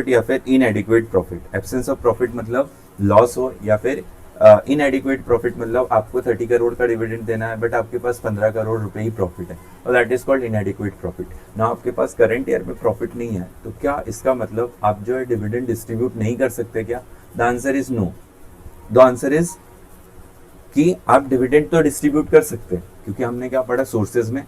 या फिर इनएडिक्वेट प्रॉफिट, एब्सेंस ऑफ प्रॉफिट मतलब लॉस हो, या फिर इनएडिक्वेट प्रॉफिट मतलब आपको 30 करोड़ का डिविडेंड देना है बट आपके पास 15 करोड़ रुपए ही प्रॉफिट है, और दैट इज कॉल्ड इनएडिक्वेट प्रॉफिट। ना आपके पास करंट ईयर में प्रॉफिट नहीं है तो क्या इसका मतलब आप जो है डिविडेंड डिस्ट्रीब्यूट नहीं कर सकते क्या? The answer is no. The answer is कि आप डिविडेंड तो डिस्ट्रीब्यूट कर सकते हैं, क्योंकि हमने क्या पढ़ा सोर्सेज में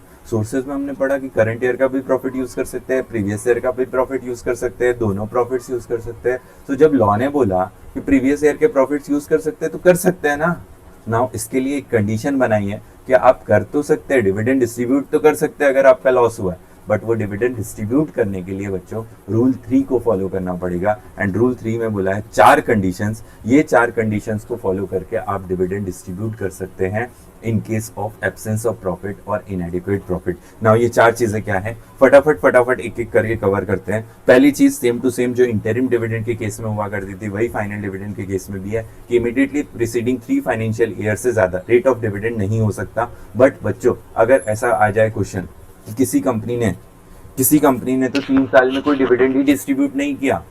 हमने पढ़ा कि करंट ईयर का भी प्रॉफिट यूज कर सकते हैं, प्रीवियस ईयर का भी प्रॉफिट यूज कर सकते हैं, दोनों प्रॉफिट्स यूज कर सकते हैं। तो जब लॉ ने बोला कि प्रीवियस ईयर के प्रॉफिट्स यूज कर सकते हैं तो कर सकते हैं ना। नाउ इसके लिए एक कंडीशन बनाई है कि आप कर तो सकते हैं, डिविडेंड डिस्ट्रीब्यूट तो कर सकते हैं अगर आपका लॉस हुआ है, बट वो डिविडेंड डिस्ट्रीब्यूट करने के लिए बच्चों रूल 3 को फॉलो करना पड़ेगा। एंड रूल 3 में बोला है 4 कंडीशंस, ये 4 कंडीशंस को फॉलो करके आप डिविडेंड डिस्ट्रीब्यूट कर सकते हैं इन case of absence of profit और इनएडिक्वेट प्रॉफिट। नाउ ये 4 चीजें क्या है, फटाफट एक एक करके कवर करते हैं। पहली चीज सेम टू सेम जो इंटरिम डिविडेंड के केस में हुआ करती थी वही फाइनल डिविडेंड के केस में भी है कि इमीडिएटली प्रीसीडिंग 3 फाइनेंशियल ईयर से ज्यादा रेट ऑफ डिविडेंड नहीं हो सकता। बट बच्चों अगर ऐसा आ जाए क्वेश्चन कि किसी कंपनी ने तो 3 साल में कोई डिविडेंड ही डिस्ट्रीब्यूट नहीं किया,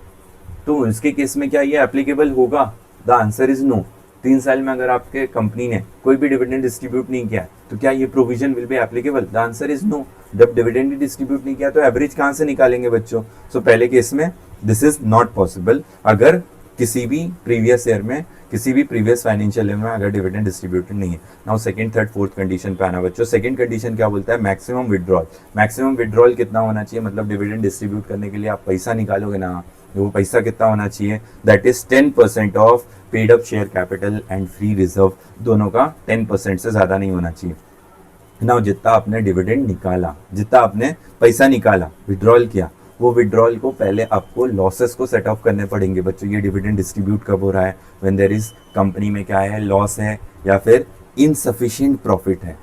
तो उसके केस में क्या ये एप्लीकेबल होगा? The answer is no. 3 साल में अगर आपके कंपनी ने कोई भी डिविडेंड डिस्ट्रीब्यूट नहीं किया तो क्या ये provision will be applicable? The answer is no. जब डिविडेंड ही डिस्ट्रीब्यूट नहीं किया तो एवरेज कहां से निकालेंगे बच्चों? सो पहले केस में दिस इज नॉट पॉसिबल। अगर किसी भी प्रीवियस फाइनेंशियल ईयर में अगर डिविडेंड डिस्ट्रीब्यूटेड नहीं है। Now second third fourth condition पे आना बच्चों। सेकंड कंडीशन क्या बोलता है? मैक्सिमम विड्रॉल कितना होना चाहिए, मतलब डिविडेंड डिस्ट्रीब्यूट करने के लिए आप पैसा निकालोगे ना, वो पैसा कितना होना चाहिए? That is 10% of paid up share capital and free reserve, दोनों का 10% से ज्यादा नहीं होना चाहिए। नाउ जितना आपने डिविडेंड निकाला, जितना आपने पैसा निकाला, विड्रॉल किया, वो विड्रॉल को पहले आपको लॉसेस को सेट ऑफ करने पड़ेंगे बच्चों। ये डिविडेंड डिस्ट्रीब्यूट कब हो रहा है? व्हेन देयर इज कंपनी में क्या है, लॉस है या फिर इनसफिशिएंट प्रॉफिट है,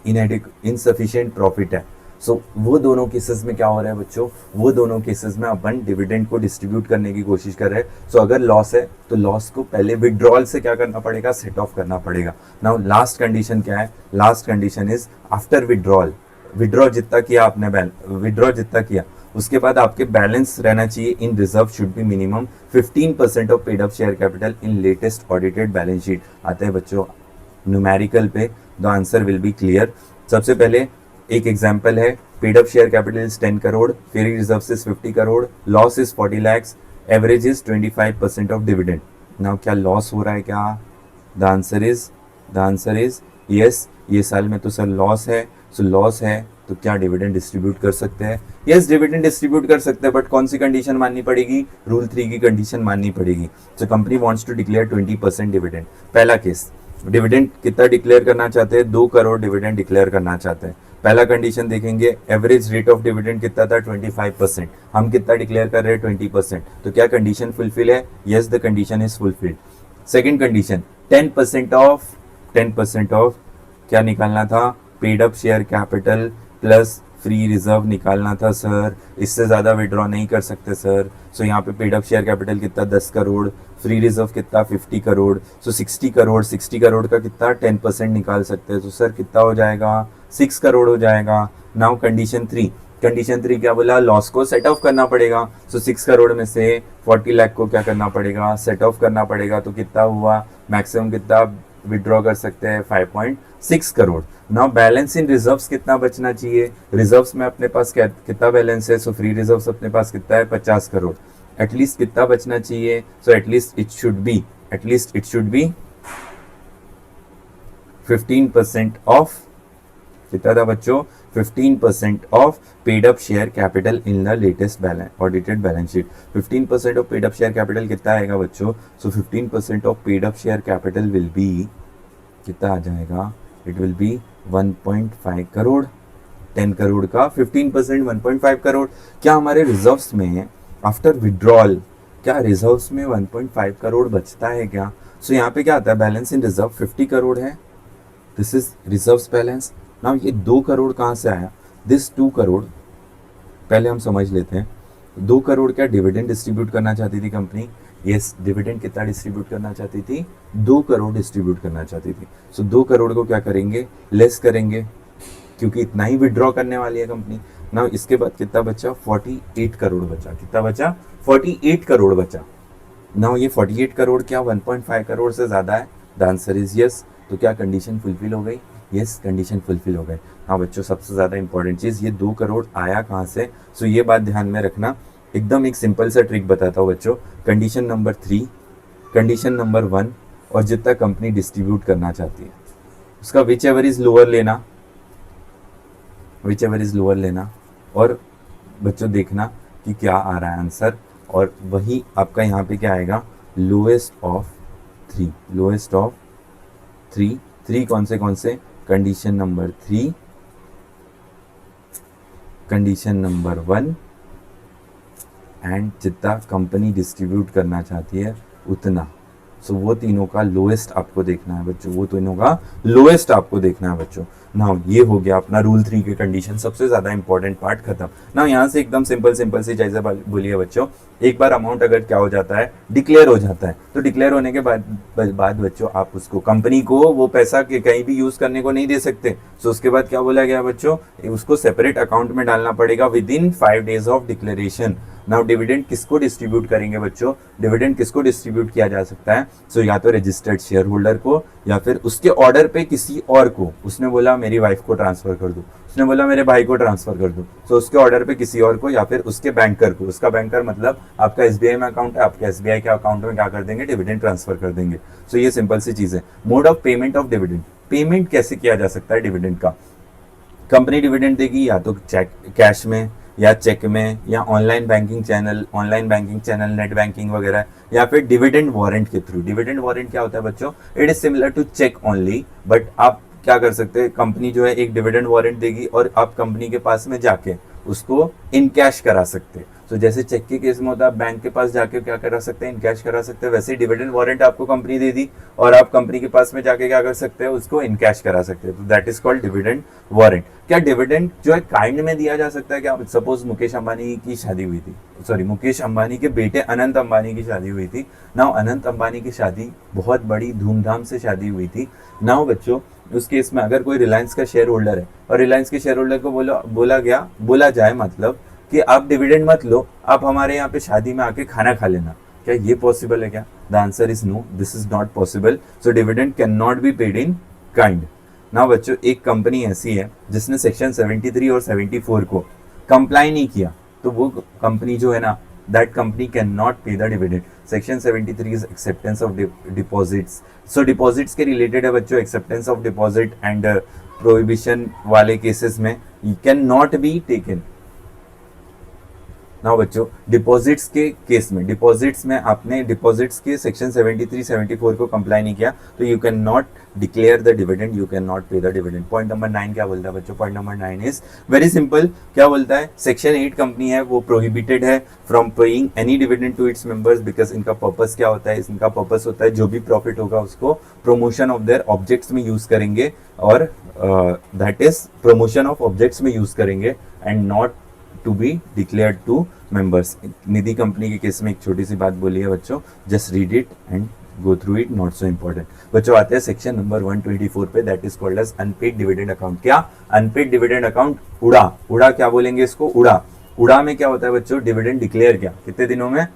इनसफिशिएंट प्रॉफिट है। सो वो दोनों केसेस में क्या हो रहा है बच्चों? वो दोनों केसेस में अपन डिविडेंड को डिस्ट्रीब्यूट करने की कोशिश कर रहे हैं। सो अगर लॉस है तो लॉस को पहले विड्रॉल से क्या करना पड़ेगा? सेट ऑफ करना पड़ेगा। नाउ लास्ट कंडीशन क्या है? Last condition is after withdraw जितना किया उसके बाद आपके बैलेंस रहना चाहिए in reserve should be minimum 15% of paid up share capital in latest audited balance sheet. आते हैं बच्चों न्यूमेरिकल पे, the answer will be clear. सबसे पहले एक एग्जांपल है, paid up share capital is 10 crore, free reserve is 50 crore, loss is 40 lakhs, average is 25% of dividend. Now क्या loss हो रहा है क्या? The answer is yes. ये साल में तो सर लॉस है, सो लॉस है तो क्या डिविडेंड डिस्ट्रीब्यूट कर सकते हैं? यस, डिविडेंड डिस्ट्रीब्यूट कर सकते हैं, बट कौन सी कंडीशन माननी पड़ेगी? रूल 3 की कंडीशन माननी पड़ेगी। So company wants to declare 20% dividend. पहला केस, डिविडेंड कितना डिक्लेयर करना चाहते हैं? 2 करोड़ डिविडेंड डिक्लेयर करना चाहते हैं। पहला कंडीशन देखेंगे, एवरेज रेट ऑफ डिविडेंड कितना था? 25%। हम कितना डिक्लेयर कर रहे हैं? 20%। तो क्या कंडीशन फुलफिल है? Yes, the condition is fulfilled. Second condition, 10% of क्या निकालना था? Paid up share capital plus free reserve निकालना था सर, इससे ज़्यादा विड्रॉ नहीं कर सकते सर। सो यहाँ पे पेड अप शेयर कैपिटल कितना? 10 करोड़, फ्री रिजर्व कितना? 50 करोड़। सो 60 करोड़ का कितना? 10% निकाल सकते हैं। तो सर कितना हो जाएगा? 6 करोड़ हो जाएगा। नाउ कंडीशन 3 क्या बोला? लॉस को सेट ऑफ करना पड़ेगा। सो 6 करोड़ में से 40 लाख को क्या करना पड़ेगा? सेट ऑफ करना पड़ेगा। तो कितना हुआ? मैक्सिमम कितना विड्रॉ कर सकते हैं? 5.6 करोड़। नाउ बैलेंस इन रिजर्व्स कितना बचना चाहिए? रिजर्व्स में अपने पास कितना बैलेंस है? सो फ्री रिजर्व्स अपने पास कितना है? 50 करोड़। एटलीस्ट कितना बचना चाहिए? So at least it should be 15% of, कितना था बच्चों? 15% of paid up share capital in the latest audited balance sheet. 15% of paid up share capital कितना आएगा बच्चों? सो 15% of paid up share capital will be कितना आ जाएगा? It will be 1.5 crore. 10 crore का 15% 1.5 करोड़। क्या हमारे रिजर्व्स में आफ्टर विड्रॉल क्या रिजर्व्स में 1.5 करोड़ बचता है क्या? सो यहाँ पे क्या आता है, बैलेंस इन रिजर्व 50 करोड़ है, दिस इज रिजर्व्स बैलेंस। नाउ ये 2 करोड़ कहाँ से आया? दिस 2 करोड़ पहले हम समझ लेते हैं। 2 करोड़ क्या डिविडेंड डिस्ट्रीब्यूट करना चाहती थी कंपनी? यस, डिविडेंड कितना डिस्ट्रीब्यूट करना चाहती थी? 2 करोड़ डिस्ट्रीब्यूट करना चाहती थी। सो 2 करोड़ को क्या करेंगे, लेस करेंगे, क्योंकि इतना ही विड्रॉ करने वाली है कंपनी। नाउ इसके बाद कितना बचा? 48 करोड़ बचा। कितना बचा? 48 करोड़ बचा। नाउ ये 48 करोड़ क्या 1.5 करोड़ से ज़्यादा है? The answer is yes. तो क्या कंडीशन फुलफिल हो गई? यस, कंडीशन फुलफिल हो गई। हाँ बच्चों, सबसे ज़्यादा इंपॉर्टेंट चीज़, ये 2 करोड़ आया कहाँ से? सो ये बात ध्यान में रखना। एकदम एक सिंपल सा ट्रिक बताता हूँ बच्चों। कंडीशन नंबर 3, कंडीशन नंबर 1 और जितना कंपनी डिस्ट्रीब्यूट करना चाहती है उसका विच एवर इज लोअर लेना, विच एवर इज लोअर लेना, और बच्चों देखना कि क्या आ रहा है आंसर, और वही आपका यहाँ पे क्या आएगा, लोएस्ट ऑफ 3। लोएस्ट ऑफ 3 कौन से? Condition number 3, condition number 1 and जितना कंपनी डिस्ट्रीब्यूट करना चाहती है उतना। सो वो तीनों का लोएस्ट आपको देखना है बच्चों, वो तीनों का लोएस्ट आपको देखना है बच्चों। नाउ ये हो गया अपना रूल 3 के कंडीशन, सबसे ज़्यादा इंपॉर्टेंट पार्ट खत्म। नाउ यहाँ से एकदम सिंपल सी चीज़ें बोलिए बच्चों। एक बार अमाउंट अगर क्या हो जाता है, डिक्लेयर हो जाता है, तो डिक्लेयर होने के बाद बच्चों आप उसको, कंपनी को वो पैसा के कहीं भी यूज़ करने को नहीं दे सकते। सो उसके बाद क्या बोला गया बच्चों, उसको सेपरेट अकाउंट में डालना पड़ेगा with in 5 days of declaration. Now dividend किसको डिस्ट्रीब्यूट करेंगे बच्चों? डिविडेंड किसको डिस्ट्रीब्यूट किया जा सकता है? सो या तो रजिस्टर्ड शेयर होल्डर को, या फिर उसके ऑर्डर पे किसी और को। उसने बोला मेरी वाइफ को ट्रांसफर कर दो, उसने बोला मेरे भाई को ट्रांसफर कर दो, सो उसके ऑर्डर पे किसी और को, या फिर उसके बैंकर को। उसका बैंकर मतलब आपका SBI में अकाउंट है, आपके SBI के अकाउंट में क्या कर देंगे, डिविडेंड ट्रांसफर कर देंगे। सो ये सिंपल सी चीज है। Mode of payment of dividend, payment कैसे किया जा सकता है डिविडेंड का? कंपनी डिविडेंड देगी या तो चेक, कैश में, या चेक में, या online banking channel, net banking वगैरह, या फिर डिविडेंड वारंट के थ्रू। डिविडेंड वारंट क्या होता है बच्चों? It is similar to cheque only, but आप क्या कर सकते हैं, कंपनी जो है एक डिविडेंड वारंट देगी और आप कंपनी के पास में जाके उसको इन कैश करा सकते हैं। तो जैसे चेक के केस में होता है, बैंक के पास जाके क्या करा सकते हैं, इन कैश करा सकते हैं, वैसे डिविडेंड वारंट आपको कंपनी दे दी और आप कंपनी के पास में जाके क्या कर सकते हैं, उसको इन कैश करा सकते हैं। तो that is called dividend warrant. क्या डिविडेंड जो है काइंड में दिया जा सकता है क्या? सपोज मुकेश अंबानी की शादी हुई थी, सॉरी मुकेश अंबानी के बेटे अनंत अंबानी की शादी हुई थी। नाउ अनंत अंबानी की शादी बहुत बड़ी धूमधाम से शादी हुई थी। नाउ बच्चों उस केस में अगर कोई रिलायंस का शेयर होल्डर है और रिलायंस के शेयर होल्डर को बोला जाए मतलब कि आप डिविडेंड मत लो, आप हमारे यहाँ पे शादी में आके खाना खा लेना, क्या ये पॉसिबल है क्या? The answer is no, this is not possible. So dividend can not be paid in kind. Now बच्चों एक कंपनी ऐसी है जिसने सेक्शन 73 और 74 को कंप्लाई नहीं किया, तो वो कंपनी जो है ना, that company cannot pay the dividend. Section 73 is acceptance of deposits. So deposits के related है बच्चों, acceptance of deposit and prohibition वाले cases में can not be taken. Now बच्चों डिपॉजिट्स के केस में, डिपॉजिट्स में आपने डिपॉजिट्स के सेक्शन 73 74 को कंप्लाई नहीं किया तो you can not declare the dividend, you can not पे द डिविडेंड। पॉइंट नंबर 9 क्या बोलता है बच्चों? Point number 9 is very simple. क्या बोलता है? सेक्शन 8 कंपनी है वो प्रोहिबिटेड है from paying any dividend to its members, because इनका पर्पस क्या होता है? इनका पर्पस होता है जो भी प्रॉफिट होगा उसको प्रमोशन ऑफ देयर ऑब्जेक्ट्स में यूज करेंगे, और that is promotion of objects में यूज करेंगे and not to be declared to members. Nidhi company के केस में एक छोटी सी बात बोली है बच्चों, just read it and go through it, not so important. बच्चों आते हैं सेक्शन नंबर 124 पे, that is called as unpaid dividend account. क्या? Unpaid dividend account. उड़ा क्या बोलेंगे इसको? उड़ा में क्या होता है बच्चों? डिविडेंड डिक्लेयर किया, कितने दिनों में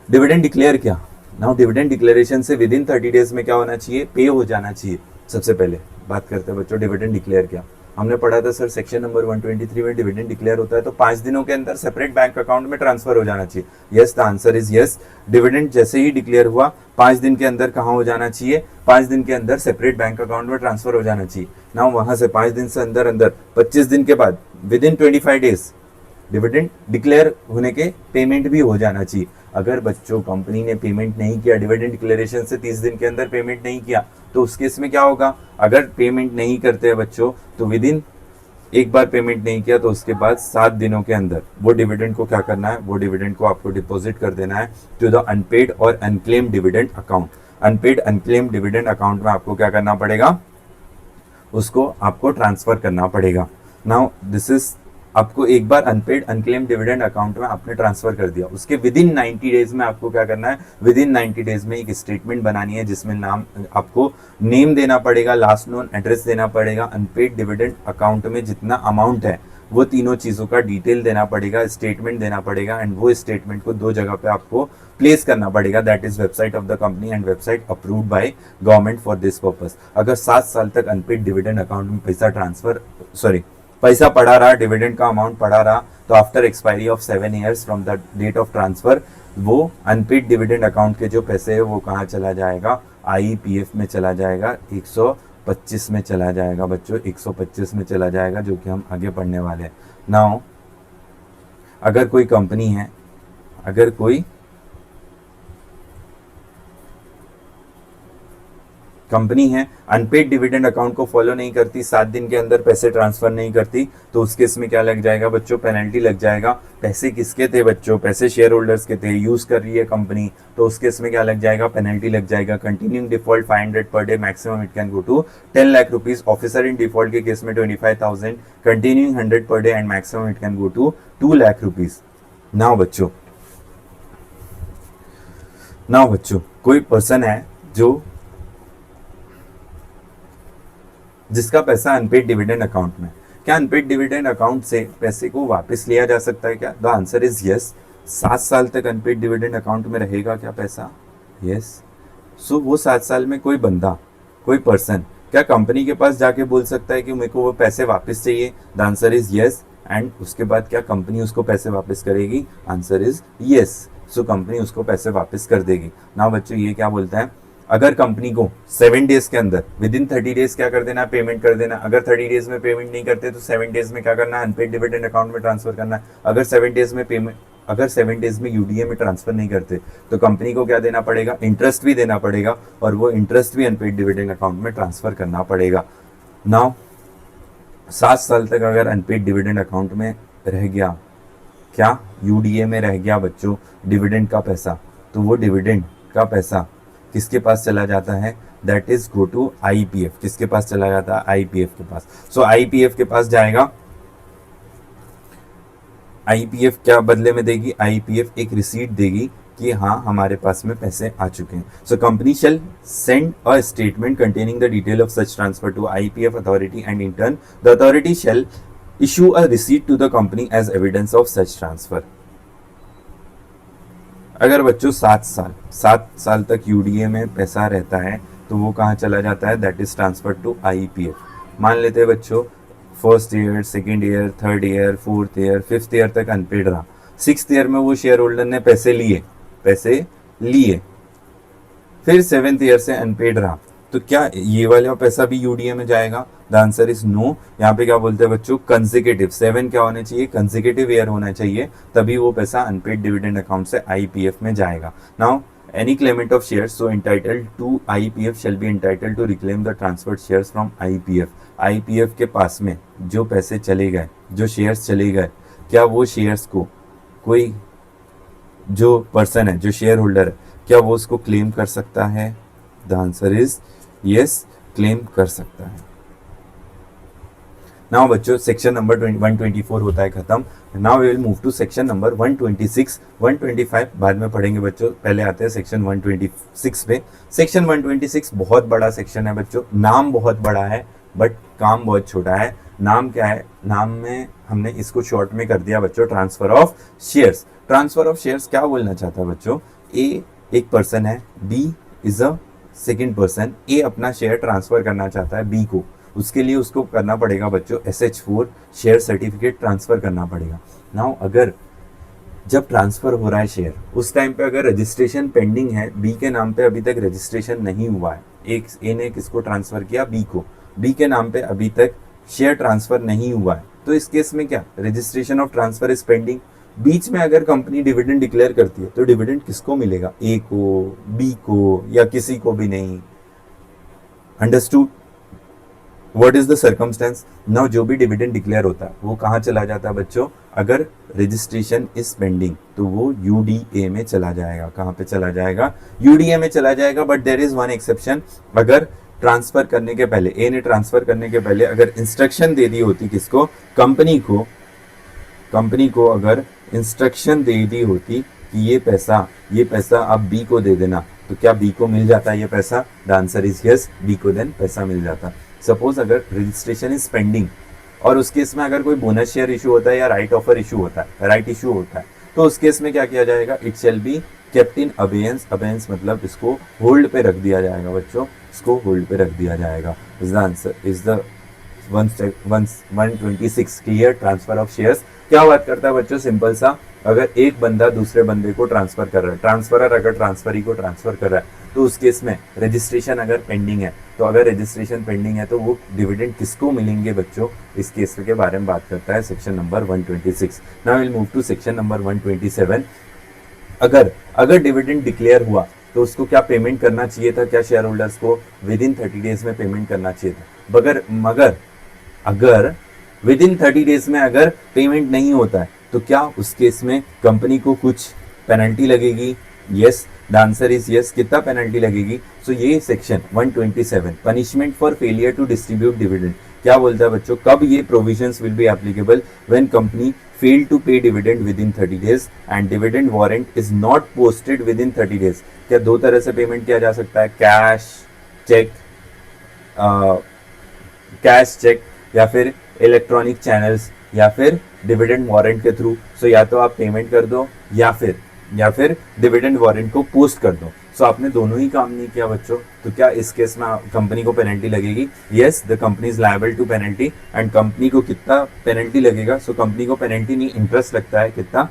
डिविडेंड डिक्लेयर किया। नाउ डिविडेंड डिक्लेरेशन से विद इन 30 days में क्या होना चाहिए? पे हो जाना चाहिए। सबसे पहले बात करते हैं बच्चों डिविडेंड डिक्लेयर किया, हमने पढ़ा था सर सेक्शन नंबर 123 में डिविडेंड डिक्लेयर होता है तो 5 दिनों के अंदर सेपरेट बैंक अकाउंट में ट्रांसफर हो जाना चाहिए। Yes, the answer is yes. Dividend जैसे ही डिक्लेयर हुआ 5 दिन के अंदर कहाँ हो जाना चाहिए? 5 दिन के अंदर सेपरेट बैंक अकाउंट में ट्रांसफर हो जाना चाहिए। ना वहां से 5 दिन से अंदर 25 दिन के बाद with in 25 days dividend declare होने के पेमेंट भी हो जाना चाहिए। अगर बच्चों कंपनी ने पेमेंट नहीं किया, डिविडेंड डिक्लेरेशन से 30 दिन के अंदर पेमेंट नहीं किया, तो उस केस में क्या होगा? अगर पेमेंट नहीं करते हैं बच्चों तो विद इन एक बार पेमेंट नहीं किया तो उसके बाद 7 दिनों के अंदर वो डिविडेंड को क्या करना है, वो डिविडेंड को आपको डिपॉजिट कर देना है टू द अनपेड और unclaim dividend account. Unpaid unclaim dividend account में आपको क्या करना पड़ेगा, उसको आपको ट्रांसफर करना पड़ेगा। नाउ दिस इज, आपको एक बार अनपेड अनक्लेम डिविडेंड अकाउंट में आपने ट्रांसफर कर दिया, उसके विद इन 90 डेज में आपको क्या करना है, विद इन 90 डेज में एक स्टेटमेंट बनानी है जिसमें नाम, आपको नेम देना पड़ेगा, लास्ट नोन एड्रेस देना पड़ेगा, अनपेड डिविडेंड अकाउंट में जितना अमाउंट है वो तीनों चीज़ों का डिटेल देना पड़ेगा, स्टेटमेंट देना पड़ेगा, एंड वो स्टेटमेंट को 2 जगह पे आपको प्लेस करना पड़ेगा, that is website of the company and website approved by government for this purpose. अगर 7 साल तक अनपेड डिविडेंड अकाउंट में पैसा पड़ा रहा, डिविडेंड का अमाउंट पड़ा रहा, तो after expiry of 7 years from the date of transfer वो अनपेड डिविडेंड अकाउंट के जो पैसे है वो कहाँ चला जाएगा, IEPF में चला जाएगा, 125 में चला जाएगा बच्चों, 125 में चला जाएगा, जो कि हम आगे पढ़ने वाले हैं। नाउ अगर कोई कंपनी है, अगर कोई कंपनी है अनपेड डिविडेंड अकाउंट को फॉलो नहीं करती, 7 दिन के अंदर पैसे ट्रांसफर नहीं करती, तो उस केस में क्या लग जाएगा बच्चों, पेनल्टी लग जाएगा। पैसे किसके थे बच्चों, पैसे शेयर होल्डर्स के थे, यूज कर रही है कंपनी, तो उस केस में क्या लग जाएगा, पेनल्टी लग जाएगा। Continuing default 500 per day, maximum it can go to 10 lakh rupees. Officer in default के केस में 25,000, continuing 100 per day and maximum it can go to 2 lakh rupees. Now बच्चों कोई पर्सन है जो जिसका पैसा अनपेड डिविडेंड अकाउंट में, क्या अनपेड डिविडेंड अकाउंट से पैसे को वापस लिया जा सकता है क्या? The answer is yes. 7 साल तक अनपेड डिविडेंड अकाउंट में रहेगा क्या पैसा? यस। सो वो 7 साल में कोई बंदा, कोई पर्सन क्या कंपनी के पास जाके बोल सकता है कि मेरे को वो पैसे वापस चाहिए? The answer is yes. And उसके बाद क्या कंपनी उसको पैसे वापस करेगी? Answer is yes. So company उसको पैसे वापस कर देगी। ना बच्चों ये क्या बोलता है, अगर कंपनी को 7 डेज के अंदर, विद इन 30 डेज क्या कर देना, पेमेंट कर देना। अगर 30 डेज में पेमेंट नहीं करते तो 7 डेज में क्या करना है, अनपेड डिविडेंड अकाउंट में ट्रांसफर करना है। अगर 7 डेज में UDA में ट्रांसफर नहीं करते तो कंपनी को क्या देना पड़ेगा, इंटरेस्ट भी देना पड़ेगा, और वो इंटरेस्ट भी अनपेड डिविडेंड अकाउंट में ट्रांसफर करना पड़ेगा। नाउ 7 साल तक अगर अनपेड डिविडेंड अकाउंट में रह गया, क्या UDA में रह गया बच्चों डिविडेंड का पैसा, तो वो डिविडेंड का पैसा किसके पास चला जाता है? That is go to IPF। किसके पास चला जाता है? IPF के पास। सो IPF के पास जाएगा। IPF क्या बदले में देगी? IPF एक रिसीट देगी कि हाँ हमारे पास में पैसे आ चुके हैं। So company shall send a statement containing the detail of such transfer to IPF authority and in turn the authority shall issue a receipt to the company as evidence of such transfer. अगर बच्चों 7 साल तक UDA में पैसा रहता है तो वो कहाँ चला जाता है? That is transfer to IPF। मान लेते हैं बच्चों 1st year, 2nd year, 3rd year, 4th year, 5th year तक अनपेड रहा, 6th ईयर में वो शेयर होल्डर ने पैसे लिए, फिर 7th ईयर से अनपेड रहा, तो क्या ये वाला पैसा भी UDA में जाएगा? The answer is no. यहाँ पे क्या बोलते हैं बच्चों, कंसेक्यूटिव 7 क्या होने चाहिए, कंसेक्यूटिव ईयर होना चाहिए, तभी वो पैसा अनपेड डिविडेंड अकाउंट से IPF में जाएगा। Now any claimant of shares so entitled to IPF shall be entitled to reclaim the transferred shares from IPF के पास में जो पैसे चले गए, जो शेयर्स चले गए, क्या वो शेयर्स को कोई जो पर्सन है, जो शेयर होल्डर है, क्या वो उसको क्लेम कर सकता है? The answer is yes, claim कर सकता है। नाउ बच्चों सेक्शन नंबर 124 होता है खत्म। Now we will move to section number 126, 125 बाद में पढ़ेंगे बच्चों, पहले आते हैं सेक्शन 126 पे। सेक्शन 126 बहुत बड़ा सेक्शन है बच्चों, नाम बहुत बड़ा है बट काम बहुत छोटा है। नाम क्या है? नाम में हमने इसको शॉर्ट में कर दिया बच्चों, transfer of shares. Transfer of shares क्या बोलना चाहता है बच्चों? A एक पर्सन है, B is a second person. A अपना शेयर ट्रांसफर करना चाहता है B को, उसके लिए उसको करना पड़ेगा बच्चों SH4 शेयर सर्टिफिकेट ट्रांसफर करना पड़ेगा। नाउ अगर जब ट्रांसफर हो रहा है शेयर, उस टाइम पे अगर रजिस्ट्रेशन पेंडिंग है, B के नाम पे अभी तक रजिस्ट्रेशन नहीं हुआ है, एक A ने किसको ट्रांसफर किया? B को। B के नाम पे अभी तक शेयर ट्रांसफर नहीं हुआ है, तो इस केस में क्या, registration of transfer is pending. बीच में अगर कंपनी डिविडेंड डिक्लेयर करती है तो डिविडेंड किसको मिलेगा? A को, B को, या किसी को भी नहीं। Understood? What is the circumstance? Now जो भी डिविडेंड डिक्लेयर होता है वो कहाँ चला जाता है बच्चों? अगर रजिस्ट्रेशन इज पेंडिंग तो वो यूडीए में चला जाएगा। कहाँ पे चला जाएगा? यूडीए में चला जाएगा। But there is one exception, अगर ट्रांसफर करने के पहले, ए ने ट्रांसफर करने के पहले अगर इंस्ट्रक्शन दे दी होती किसको? कंपनी को। कंपनी को अगर इंस्ट्रक्शन दे दी होती कि ये पैसा आप बी को दे देना, तो क्या बी को मिल जाता है ये पैसा? The answer is yes, B को देन पैसा मिल जाता। सपोज अगर रजिस्ट्रेशन इज पेंडिंग और उस केस में अगर कोई बोनस शेयर इशू होता है या राइट ऑफर इशू होता है, राइट इशू होता है, तो उस केस में क्या किया जाएगा? It shall be kept in abeyance. Abeyance मतलब इसको होल्ड पे रख दिया जाएगा बच्चों, इसको होल्ड पे रख दिया जाएगा। Is the answer is the 126 clear transfer of shares. क्या बात करता है बच्चों? सिंपल सा, अगर एक बंदा दूसरे बंदे को ट्रांसफर कर रहा है, ट्रांसफरर अगर ट्रांसफरी को ट्रांसफर कर रहा है, तो उस केस में रजिस्ट्रेशन अगर पेंडिंग है, तो अगर रजिस्ट्रेशन पेंडिंग है तो वो डिविडेंड किसको मिलेंगे बच्चों? इस केस के बारे में बात करता है section number 126। Now will move to section number 127। अगर डिविडेंड डिक्लेयर हुआ तो उसको क्या पेमेंट करना चाहिए था? क्या शेयर होल्डर्स को विद इन 30 डेज में पेमेंट करना चाहिए था? मगर अगर विद इन 30 डेज में अगर पेमेंट नहीं होता है तो क्या उस केस में कंपनी को कुछ पेनल्टी लगेगी? Yes, the answer is yes. कितना पेनल्टी लगेगी? सो ये section 127 punishment for failure to distribute dividend क्या बोलता है बच्चों? कब ये provisions will be applicable? When company fail to pay dividend within 30 days and dividend warrant is not posted within 30 days. क्या दो तरह से पेमेंट किया जा सकता है? कैश चेक या फिर इलेक्ट्रॉनिक चैनल्स या फिर डिविडेंड वारंट के थ्रू। सो या तो आप पेमेंट कर दो या फिर डिविडेंड वारंट को पोस्ट कर दो। सो आपने दोनों ही काम नहीं किया बच्चों, तो क्या इस केस में कंपनी को पेनल्टी लगेगी? Yes, the company is liable to penalty. And company को कितना पेनल्टी लगेगा? सो कंपनी को पेनल्टी नहीं, इंटरेस्ट लगता है। कितना?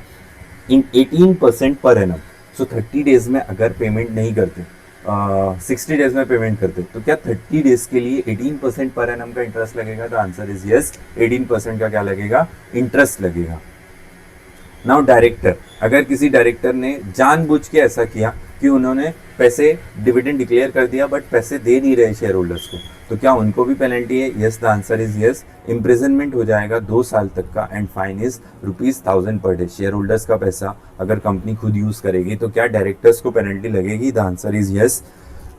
इन 18% पर एनम। सो 30 डेज में अगर पेमेंट नहीं करते, 60 डेज में पेमेंट करते, तो क्या 30 डेज के लिए 18% पर एनम का इंटरेस्ट लगेगा? द आंसर इज यस, 18% का क्या लगेगा? इंटरेस्ट लगेगा। नाउ डायरेक्टर, अगर किसी डायरेक्टर ने जानबूझ के ऐसा किया कि उन्होंने पैसे डिविडेंड डिक्लेयर कर दिया बट पैसे दे नहीं रहे शेयर होल्डर्स को, तो क्या उनको भी पेनल्टी है? Yes, the answer is yes. Imprisonment हो जाएगा 2 साल तक का and fine is ₹1000 per day. Share holders का पैसा अगर कंपनी खुद यूज करेगी तो क्या डायरेक्टर्स को पेनल्टी लगेगी? The answer is yes.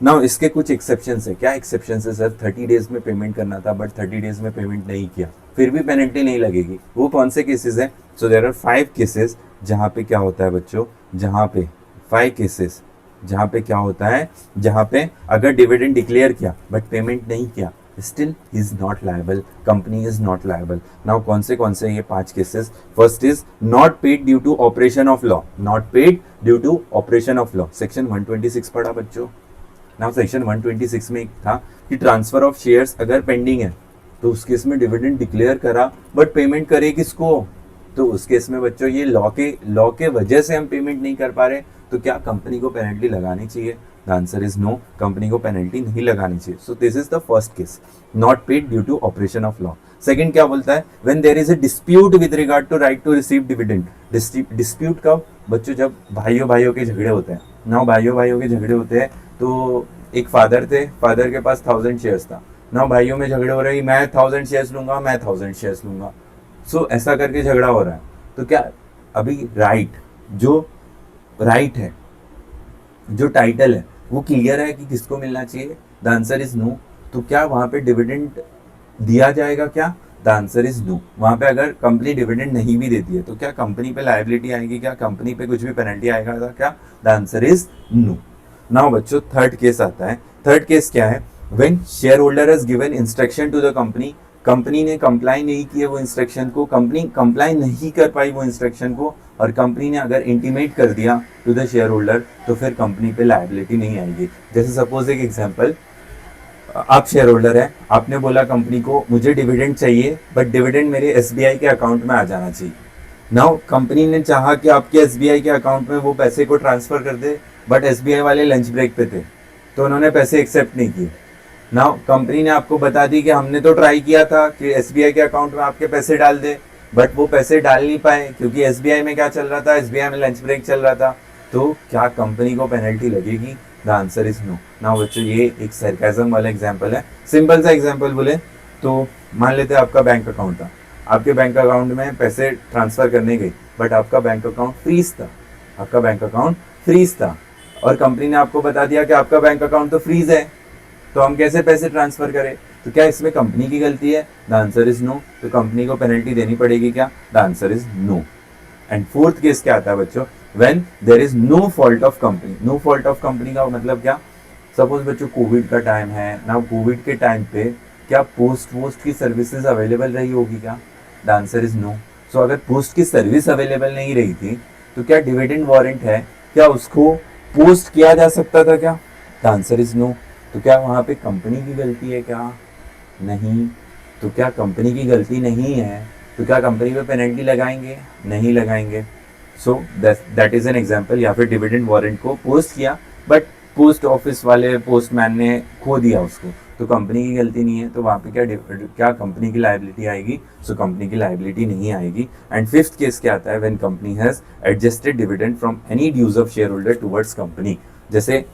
Now इसके कुछ एक्सेप्शंस है। क्या एक्सेप्शंस है सर? 30 डेज में पेमेंट करना था बट 30 डेज में पेमेंट नहीं किया, फिर भी पेनल्टी नहीं लगेगी। वो कौन से केसेस है? सो देयर आर 5 केसेस जहाँ पे क्या होता है बच्चों, जहाँ पे 5 केसेस जहाँ पे क्या होता है, जहाँ पे अगर डिविडेंड डिक्लेयर किया बट पेमेंट नहीं किया, still is not liable, company is not liable. Now कौन से ये 5 cases? First is not paid due to operation of law. Not paid due to operation of law, section 126 पढ़ा बच्चों। Now section 126 में एक था कि ट्रांसफर ऑफ शेयर्स अगर पेंडिंग है तो उस केस में डिविडेंड डिक्लेयर करा बट पेमेंट करे किसको? तो उस केस में बच्चों ये लॉ के वजह से हम पेमेंट नहीं कर पा रहे, तो क्या कंपनी को पेनल्टी लगानी चाहिए? The answer is no, company को पेनल्टी नहीं लगानी चाहिए। So this is the first case, not paid due to operation of law. Second क्या बोलता है? When there is a dispute with regard to right to receive dividend. Dispute कब बच्चों? जब भाइयों के झगड़े होते हैं। नाउ भाइयों के झगड़े होते हैं तो एक फादर थे, फादर के पास 1000 शेयर्स था। नाउ भाइयों में झगड़े हो रहे, मैं 1000 शेयर्स लूंगा, मैं 1000 शेयर्स लूंगा। सो ऐसा करके झगड़ा हो रहा है, तो क्या अभी राइट है, जो टाइटल है वो क्लियर है कि किसको मिलना चाहिए? The answer is no. तो क्या वहां पे डिविडेंड दिया जाएगा क्या? The answer is no. वहां पे अगर कंपनी डिविडेंड नहीं भी देती है तो क्या कंपनी पे लायबिलिटी आएगी? क्या कंपनी पे कुछ भी पेनल्टी आएगा क्या? The answer is no. Now बच्चों थर्ड केस आता है। थर्ड केस क्या है? When share holder has given instruction to the company, company ने कंप्लाई नहीं किया वो इंस्ट्रक्शन को, कंपनी कंप्लाई नहीं कर पाई वो इंस्ट्रक्शन को, और कंपनी ने अगर इंटीमेट कर दिया टू द शेयर होल्डर, तो फिर कंपनी पे लायबिलिटी नहीं आएगी। जैसे सपोज एक एग्जांपल, आप शेयर होल्डर है, आपने बोला कंपनी को मुझे डिविडेंड चाहिए बट डिविडेंड मेरे SBI के अकाउंट में आ जाना चाहिए। नाउ कंपनी ने चाहा कि आपके SBI के अकाउंट में वो पैसे को ट्रांसफर कर दे, बट SBI वाले लंच ब्रेक पे थे तो उन्होंने पैसे एक्सेप्ट नहीं किए। नाउ कंपनी ने आपको बता दी कि हमने तो ट्राई किया था कि SBI के अकाउंट में आपके पैसे डाल दे, बट वो पैसे डाल नहीं पाए क्योंकि SBI में क्या चल रहा था? SBI में लंच ब्रेक चल रहा था। तो क्या कंपनी को पेनल्टी लगेगी? The answer is no. Now बच्चों ये एक सरकाज़म वाला एग्जांपल है, सिंपल सा एग्जांपल बोले तो मान लेते हैं आपका बैंक अकाउंट था, आपके बैंक अकाउंट में पैसे ट्रांसफर करने गए, बट आपका बैंक अकाउंट फ्रीज था, आपका बैंक अकाउंट फ्रीज था, और कंपनी ने आपको बता दिया कि आपका बैंक अकाउंट तो फ्रीज है, तो हम कैसे पैसे ट्रांसफर करें? तो क्या इसमें कंपनी की गलती है? The answer is no. तो कंपनी को पेनल्टी देनी पड़ेगी क्या? The answer is no. And fourth case क्या आता है बच्चों? When there is no fault of company. No fault of company का मतलब क्या? सपोज बच्चों कोविड का टाइम है ना, कोविड के टाइम पे क्या पोस्ट की सर्विसेज अवेलेबल रही होगी क्या? The answer is no. So अगर पोस्ट की सर्विस अवेलेबल नहीं रही थी तो क्या डिविडेंड वारंट है, क्या उसको पोस्ट किया जा सकता था क्या? The answer is no. तो क्या वहां पे कंपनी की गलती है क्या? नहीं। तो क्या कंपनी की गलती नहीं है तो क्या कंपनी पे पेनल्टी लगाएंगे? नहीं लगाएंगे। सो दैट इज एन एग्जांपल। या फिर डिविडेंड वारंट को पोस्ट किया बट पोस्ट ऑफिस वाले पोस्टमैन ने खो दिया उसको, तो कंपनी की गलती नहीं है, तो वहां पे क्या कंपनी की लायबिलिटी आएगी? सो कंपनी की लायबिलिटी नहीं आएगी। एंड फिफ्थ केस क्या आता है? When company has adjusted dividend from any dues of share holder towards company. जैसे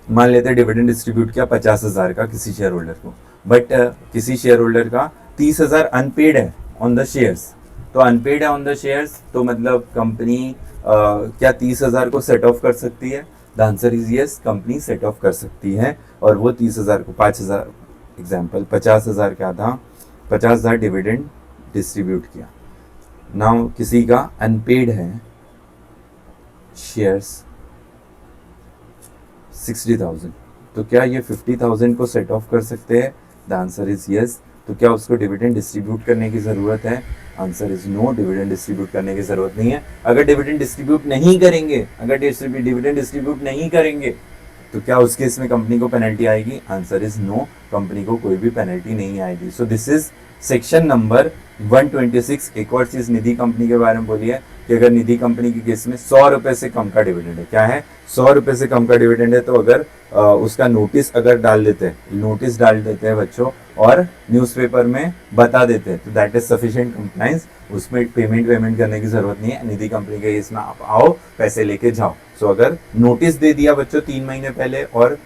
मान लेते हैं डिविडेंड डिस्ट्रीब्यूट किया 50,000 का किसी शेयर होल्डर को, बट किसी शेयर होल्डर का 30,000 अनपेड है ऑन द शेयर्स। तो अनपेड है ऑन द शेयर्स, तो मतलब कंपनी क्या 30,000 को सेट ऑफ कर सकती है? The answer is yes, company set of कर सकती है। और वो 30,000 को 5,000 एग्जाम्पल 50,000 क्या था? 50,000 डिविडेंड डिस्ट्रीब्यूट किया। नाउ किसी का अनपेड है शेयर्स 60,000, तो क्या ये 50,000 को सेट ऑफ कर सकते हैं? The answer is yes. तो क्या उसको डिविडेंड डिस्ट्रीब्यूट करने की जरूरत है? Answer is no, dividend distribute करने की जरूरत नहीं है। अगर डिविडेंड डिस्ट्रीब्यूट नहीं करेंगे, अगर डिविडेंड डिस्ट्रीब्यूट नहीं करेंगे तो क्या उस केस में कंपनी को पेनल्टी आएगी? आंसर इज नो, कंपनी को कोई भी पेनल्टी नहीं आएगी। सो दिस इज सेक्शन नंबर 126। एक और चीज निधि कंपनी के बारे में बोली है कि अगर निधि कंपनी के केस में 100 रुपए से कम का डिविडेंड है, क्या है? 100 रुपए से कम का डिविडेंड है, तो अगर उसका नोटिस अगर डाल देते हैं बच्चों और न्यूज़पेपर में बता देते हैं, तो दैट इज सफिशिएंट कंप्लायंस। उसमें पेमेंट करने की जरूरत नहीं है। निधि कंपनी के केस में आप आओ पैसे लेके जाओ। सो अगर नोटिस दे दिया बच्चों 3 महीने पहले और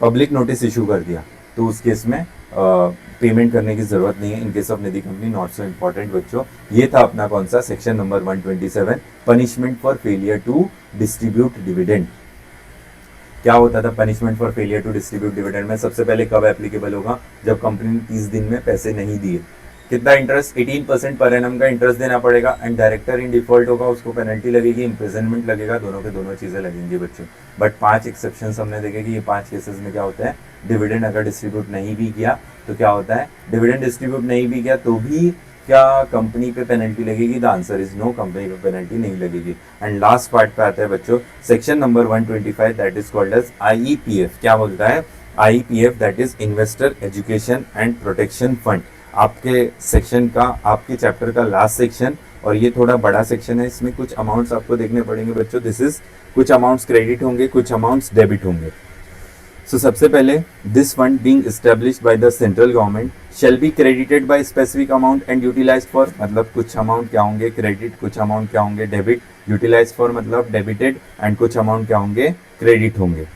पब्लिक नोटिस इशू कर दिया, तो उस केस में पेमेंट करने की जरूरत नहीं है। In case of Nidhi company not so important बच्चों। ये था अपना कौन सा? Section number 127, punishment for failure to distribute dividend. क्या होता था punishment for failure to distribute dividend में? सबसे पहले कब एप्लीकेबल होगा? जब कंपनी ने 30 दिन में पैसे नहीं दिए। कितना इंटरेस्ट? 18% पर एनम का इंटरेस्ट देना पड़ेगा। एंड डायरेक्टर इन डिफॉल्ट होगा, उसको पेनल्टी लगेगी, इम्प्रिजनमेंट लगेगा, दोनों के दोनों चीजें लगेंगी बच्चों। बट 5 एक्सेप्शन हमने देखे कि ये 5 केसेस में क्या होता है? डिविडेंड अगर डिस्ट्रीब्यूट नहीं भी किया तो क्या होता है? डिविडेंड डिस्ट्रीब्यूट नहीं भी किया तो भी क्या कंपनी पे पेनल्टी लगेगी? The answer is no, company पे पेनल्टी नहीं लगेगी। एंड लास्ट पार्ट पे आता है बच्चों section number 125, that is called as IEPF. क्या बोलता है? IEPF that is investor education and protection fund. आपके सेक्शन का, आपके चैप्टर का लास्ट सेक्शन, और ये थोड़ा बड़ा सेक्शन है। इसमें कुछ अमाउंट्स आपको देखने पड़ेंगे बच्चों। दिस इज कुछ अमाउंट्स क्रेडिट होंगे, कुछ अमाउंट्स डेबिट होंगे। सो सबसे पहले this fund being established by the central government shall be credited by specific amount and utilized for, मतलब कुछ अमाउंट क्या होंगे? क्रेडिट, कुछ अमाउंट क्या होंगे? डेबिट। यूटिलाइज्ड फॉर मतलब डेबिटेड, एंड कुछ अमाउंट क्या होंगे? क्रेडिट होंगे।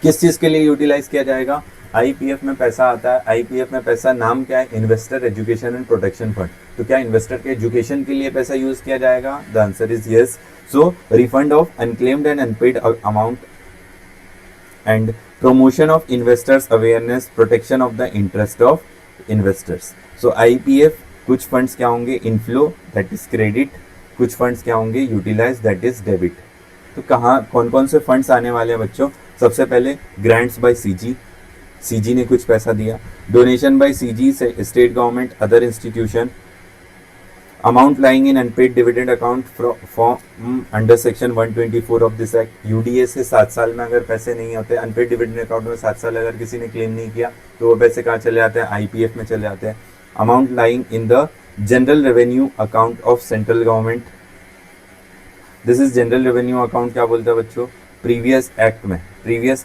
किस चीज के लिए यूटिलाइज किया जाएगा? आईपीएफ में पैसा आता है। आईपीएफ में पैसा नाम क्या है? Investor education and protection fund. तो क्या इन्वेस्टर के एजुकेशन के लिए पैसा यूज किया जाएगा? The answer is yes. So refund of unclaimed and unpaid amount and promotion of investors awareness, protection of the interest of investors. So IPF कुछ funds क्या होंगे? इनफ्लो दैट इज क्रेडिट, कुछ funds क्या होंगे? Utilize that is debit. तो कहाँ कौन कौन से फंड्स आने वाले हैं बच्चों? सबसे पहले ग्रांट्स बाय सीजी, सीजी ने कुछ पैसा दिया। डोनेशन बाय सीजी से state government, other institution. Amount lying in unpaid dividend account from under section 124 of this act. UDA से 7 साल में अगर पैसे नहीं होते अनपेड डिविडेंड अकाउंट में, 7 साल अगर किसी ने क्लेम नहीं किया तो वो पैसे कहाँ चले जाते हैं? आईपीएफ में चले जाते हैं। Amount lying in the general revenue account of central government, this is general revenue account. क्या बोलता है बच्चों? प्रीवियस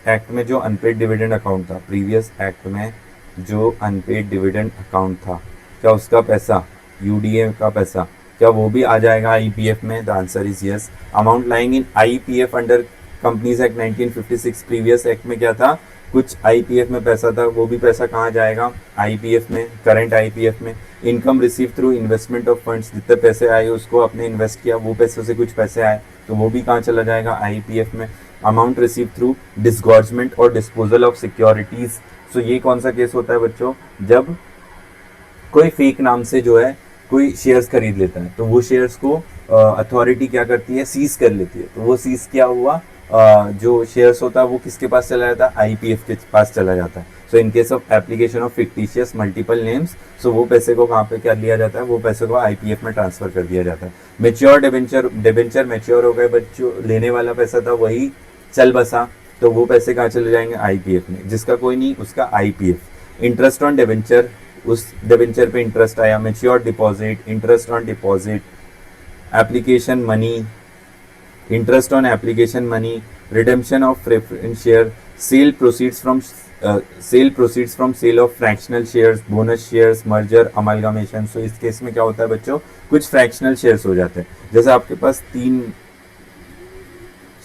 एक्ट में जो अनपेड डिविडेंड अकाउंट था, प्रीवियस एक्ट में जो अनपेड डिविडेंड अकाउंट था, क्या उसका पैसा, यूडीए का पैसा, क्या वो भी आ जाएगा आईपीएफ में? The answer is yes. Amount lying in IPF under companies act 1956, previous act में क्या था? कुछ आईपीएफ में पैसा था, वो भी पैसा कहाँ जाएगा, आईपीएफ में, करंट आईपीएफ में। Income receive through investment of funds, जितने पैसे आए उसको आपने इन्वेस्ट किया, वो पैसों से कुछ पैसे आए तो वो भी कहाँ चला जाएगा, आईपीएफ में। अमाउंट रिसीव थ्रू डिसगॉर्जमेंट और डिस्पोजल ऑफ सिक्योरिटीज। सो ये कौन सा केस होता है बच्चों, जब कोई फेक नाम से जो है कोई शेयर्स खरीद लेता है तो वो शेयर्स को अथॉरिटी क्या करती है, सीज कर लेती है। तो वो सीज क्या हुआ, जो शेयर्स होता है वो किसके पास चला जाता है, आईपीएफ के पास चला जाता है। So in case of application of fictitious multiple names, so वो पैसे को कहाँ पे क्या लिया जाता है, वो पैसे को आईपीएफ में ट्रांसफर कर दिया जाता है। मेच्योर डिबेंचर मेच्योर हो गए बच्चों, लेने वाला पैसा था वही चल बसा, तो वो पैसे कहाँ चले जाएंगे, आईपीएफ में। जिसका कोई नहीं उसका आईपीएफ। इंटरेस्ट ऑन डिबेंचर, उस डिबेंचर पे इंटरेस्ट आया। Mature deposit, interest on deposit. Application money, interest on application money. Redemption of preference share. Sale proceeds from sale of fractional shares, bonus shares, merger, amalgamation. So इस case में क्या होता है बच्चों, कुछ फ्रैक्शनल शेयर्स हो जाते हैं। जैसे आपके पास 3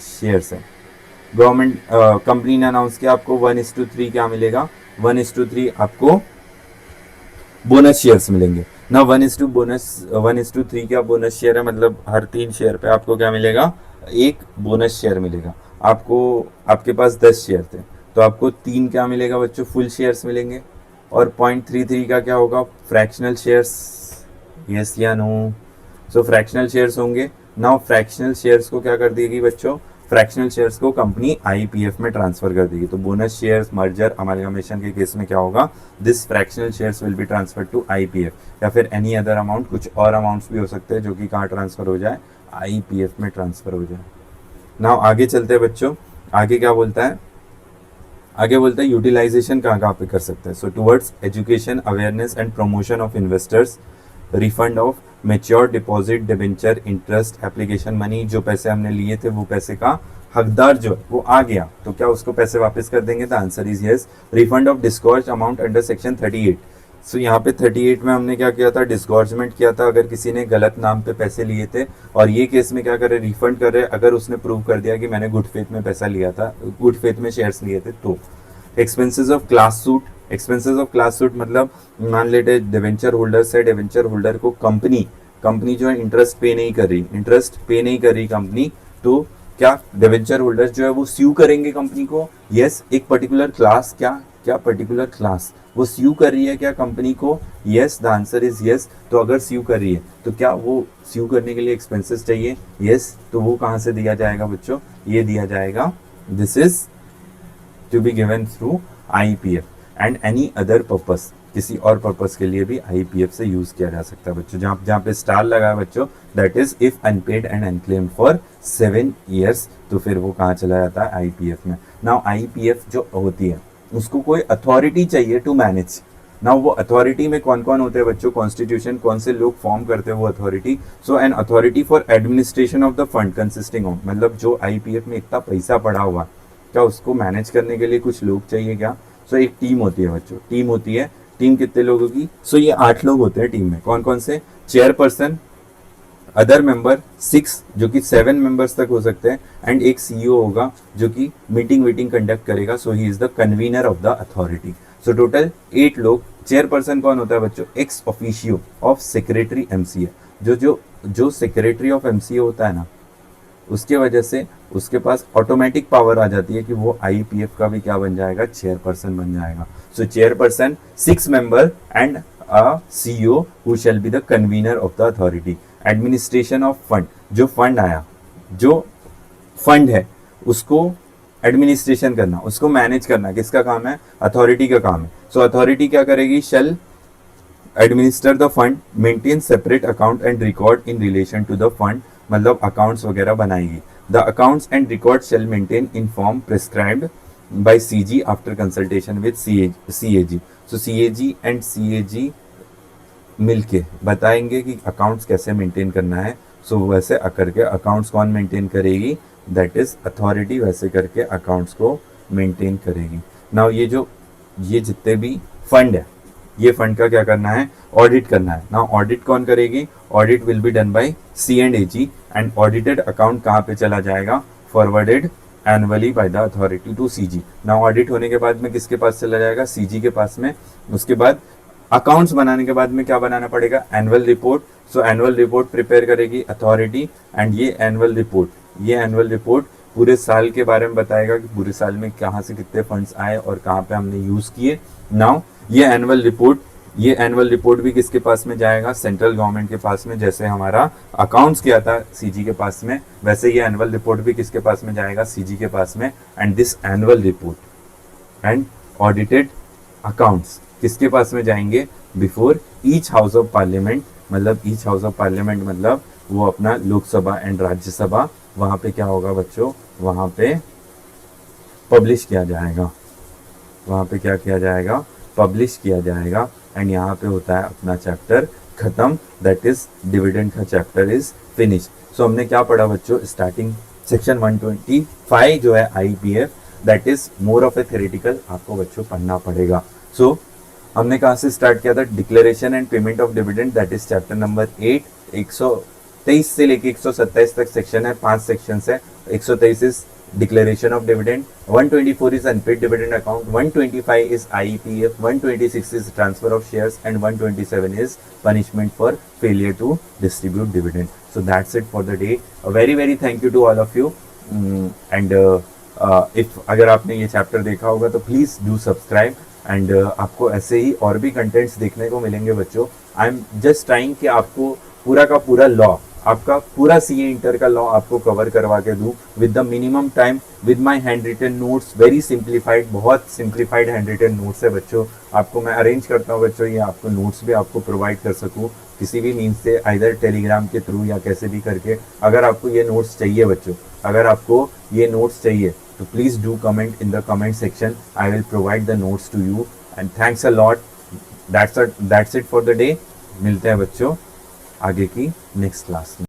शेयर्स है, गवर्नमेंट कंपनी ने अनाउंस किया, आपको 1:3 क्या मिलेगा, 1:3 आपको बोनस शेयर्स मिलेंगे ना। 1:3 क्या बोनस शेयर है, मतलब हर 3 शेयर पे आपको क्या मिलेगा, एक बोनस शेयर मिलेगा। आपके पास 10 शेयर थे तो आपको 3 क्या मिलेगा बच्चों, फुल शेयर्स मिलेंगे। और 0.33 का क्या होगा, फ्रैक्शनल शेयर्स, यस या नो। सो फ्रैक्शनल शेयर्स होंगे ना। फ्रैक्शनल शेयर्स को क्या कर देगी बच्चों, फ्रैक्शनल शेयर्स को कंपनी आईपीएफ में ट्रांसफर कर देगी। तो बोनस शेयर्स, मर्जर, अमालगामेशन के केस में क्या होगा, this fractional shares will be transfer to IPF. या फिर एनी अदर अमाउंट, कुछ और अमाउंट्स भी हो सकते हैं जो कि कहाँ ट्रांसफर हो जाए, आईपीएफ में ट्रांसफर हो जाए। नाउ आगे चलते हैं बच्चों, आगे क्या बोलता है, आगे बोलता है यूटिलाइजेशन कहाँ कहाँ पे कर सकते हैं। So towards education, awareness and promotion of investors, refund of mature deposit, debenture, interest, application money. जो पैसे हमने लिए थे वो पैसे का हकदार जो है वो आ गया तो क्या उसको पैसे वापस कर देंगे, the answer is yes. Refund of disgorge amount under section 38। सो यहाँ पे 38 में हमने क्या किया था, डिस्गॉर्जमेंट किया था अगर किसी ने गलत नाम पे पैसे लिए थे। और ये केस में क्या कर रहे, रिफंड कर रहे अगर उसने प्रूव कर दिया कि मैंने गुड फेथ में पैसा लिया था, गुड फेथ में शेयर्स लिए थे तो। Expenses of class suit, expenses of class suit मतलब मान लेते डिवेंचर होल्डर से, डिवेंचर होल्डर को कंपनी जो है इंटरेस्ट पे नहीं कर रही कंपनी, तो क्या डिवेंचर होल्डर्स जो है वो स्यू करेंगे कंपनी को, यस। एक पर्टिकुलर क्लास, क्या पर्टिकुलर क्लास वो स्यू कर रही है क्या कंपनी को, yes, the answer is yes. तो अगर स्यू कर रही है तो क्या वो स्यू करने के लिए एक्सपेंसेस चाहिए, यस। तो वो कहाँ से दिया जाएगा बच्चों, ये दिया जाएगा, this is to be given through IPF and any other purpose. किसी और पर्पस के लिए भी आईपीएफ से यूज किया जा सकता है बच्चों। जहाँ पे स्टार लगा है बच्चों, that is if unpaid and unclaimed for 7 years, तो फिर वो कहाँ चला जाता है, आईपीएफ में। नाउ आईपीएफ जो होती है उसको कोई अथॉरिटी चाहिए टू मैनेज। नाउ वो अथॉरिटी में कौन कौन होते हैं बच्चों, कॉन्स्टिट्यूशन, कौन से लोग फॉर्म करते हैं वो authority. So an authority for administration of the fund consisting of, मतलब जो आईपीएफ में इतना पैसा पड़ा हुआ क्या उसको मैनेज करने के लिए कुछ लोग चाहिए क्या। सो एक टीम होती है बच्चों, टीम होती है। टीम कितने लोगों की, सो ये 8 लोग होते हैं टीम में। कौन कौन से, चेयरपर्सन, अदर मेंबर 6 जो कि 7 मेंबर्स तक हो सकते हैं, एंड एक सीईओ होगा जो कि मीटिंग कंडक्ट करेगा। So he is the convener of the authority. So total 8 लोग। चेयरपर्सन कौन होता है बच्चों, ex officio of secretary MCA. जो सेक्रेटरी ऑफ एमसीए होता है ना, उसके वजह से उसके पास ऑटोमेटिक पावर आ जाती है कि वो आईपीएफ का भी क्या बन जाएगा, चेयरपर्सन बन जाएगा। So chairperson, 6 member and a CEO who shall be the convener of the authority. Administration of fund, जो फंड आया, जो फंड है उसको एडमिनिस्ट्रेशन करना, उसको मैनेज करना किसका काम है, अथॉरिटी का काम है। सो अथॉरिटी क्या करेगी, shall administer the fund, maintain separate account and record in relation to the fund, मतलब अकाउंट्स वगैरह बनाएगी। The accounts and record shall maintain in form prescribed by CG after consultation with CAG. So CAG and CAG मिलके बताएंगे कि accounts कैसे maintain करना है। सो वैसे करके अकाउंट्स कौन मेंटेन करेगी, दैट इज अथॉरिटी, वैसे करके अकाउंट्स को मेंटेन करेगी। नाउ ये जितने भी फंड है, ये फंड का क्या करना है, ऑडिट करना है। नाउ ऑडिट कौन करेगी, audit will be done by C and AG, and audited account कहाँ पे चला जाएगा, forwarded annually by the authority to CG. Now audit होने के बाद में किसके पास चला जाएगा, सीजी के पास में। उसके बाद अकाउंट्स बनाने के बाद में क्या बनाना पड़ेगा, एनुअल रिपोर्ट। सो एनुअल रिपोर्ट प्रिपेयर करेगी अथॉरिटी, एंड ये एनुअल रिपोर्ट पूरे साल के बारे में बताएगा कि पूरे साल में कहाँ से कितने फंड्स आए और कहाँ पे हमने यूज किए। नाउ ये एनुअल रिपोर्ट भी किसके पास में जाएगा, सेंट्रल गवर्नमेंट के पास में। जैसे हमारा अकाउंट्स किया था सीजी के पास में, वैसे ये एनुअल रिपोर्ट भी किसके पास में जाएगा, सीजी के पास में। And this annual report and audited accounts किसके पास में जाएंगे, before each house of parliament. मतलब ईच हाउस ऑफ पार्लियामेंट मतलब वो अपना लोकसभा एंड राज्यसभा, वहां पे क्या होगा बच्चों, वहां पे पब्लिश किया जाएगा। वहां पे क्या किया जाएगा, पब्लिश किया जाएगा। एंड यहाँ पे होता है अपना चैप्टर खत्म, दैट इज डिविडेंड का चैप्टर इज फिनिश। सो हमने क्या पढ़ा बच्चों, स्टार्टिंग सेक्शन 125 जो है IPF, that is more of A theoretical, आपको बच्चों पढ़ना पड़ेगा। सो हमने कहाँ से स्टार्ट किया था, declaration and payment of dividend, that is chapter number 8। 123 से लेके 127 तक सेक्शन है, 5 सेक्शन है। 123 is declaration of dividend, 124 is unpaid dividend account, 125 is IEPF, 126 is transfer of shares, and 127 is punishment for failure to distribute dividend. So that's it for the day. A very thank you to all of you. And if अगर आपने ये chapter देखा होगा तो please do subscribe, and आपको ऐसे ही और भी कंटेंट्स देखने को मिलेंगे बच्चों। आई एम जस्ट ट्राइंग कि आपको पूरा का पूरा लॉ, आपका पूरा सीए इंटर का लॉ आपको कवर करवा के दूं with the minimum time, with my hand written notes, very simplified, बहुत सिंप्लीफाइड हैंड रिटन नोट्स है बच्चों। आपको मैं अरेंज करता हूँ बच्चों, ये आपको नोट्स भी आपको प्रोवाइड कर सकूँ किसी भी मीन्स से, आइदर टेलीग्राम के थ्रू या कैसे भी करके। अगर आपको ये नोट्स चाहिए बच्चों, अगर आपको ये नोट्स चाहिए तो please do comment in the comment section, I will provide the notes to you. And thanks a lot, that's it for the day. मिलते हैं बच्चों आगे की नेक्स्ट क्लास में।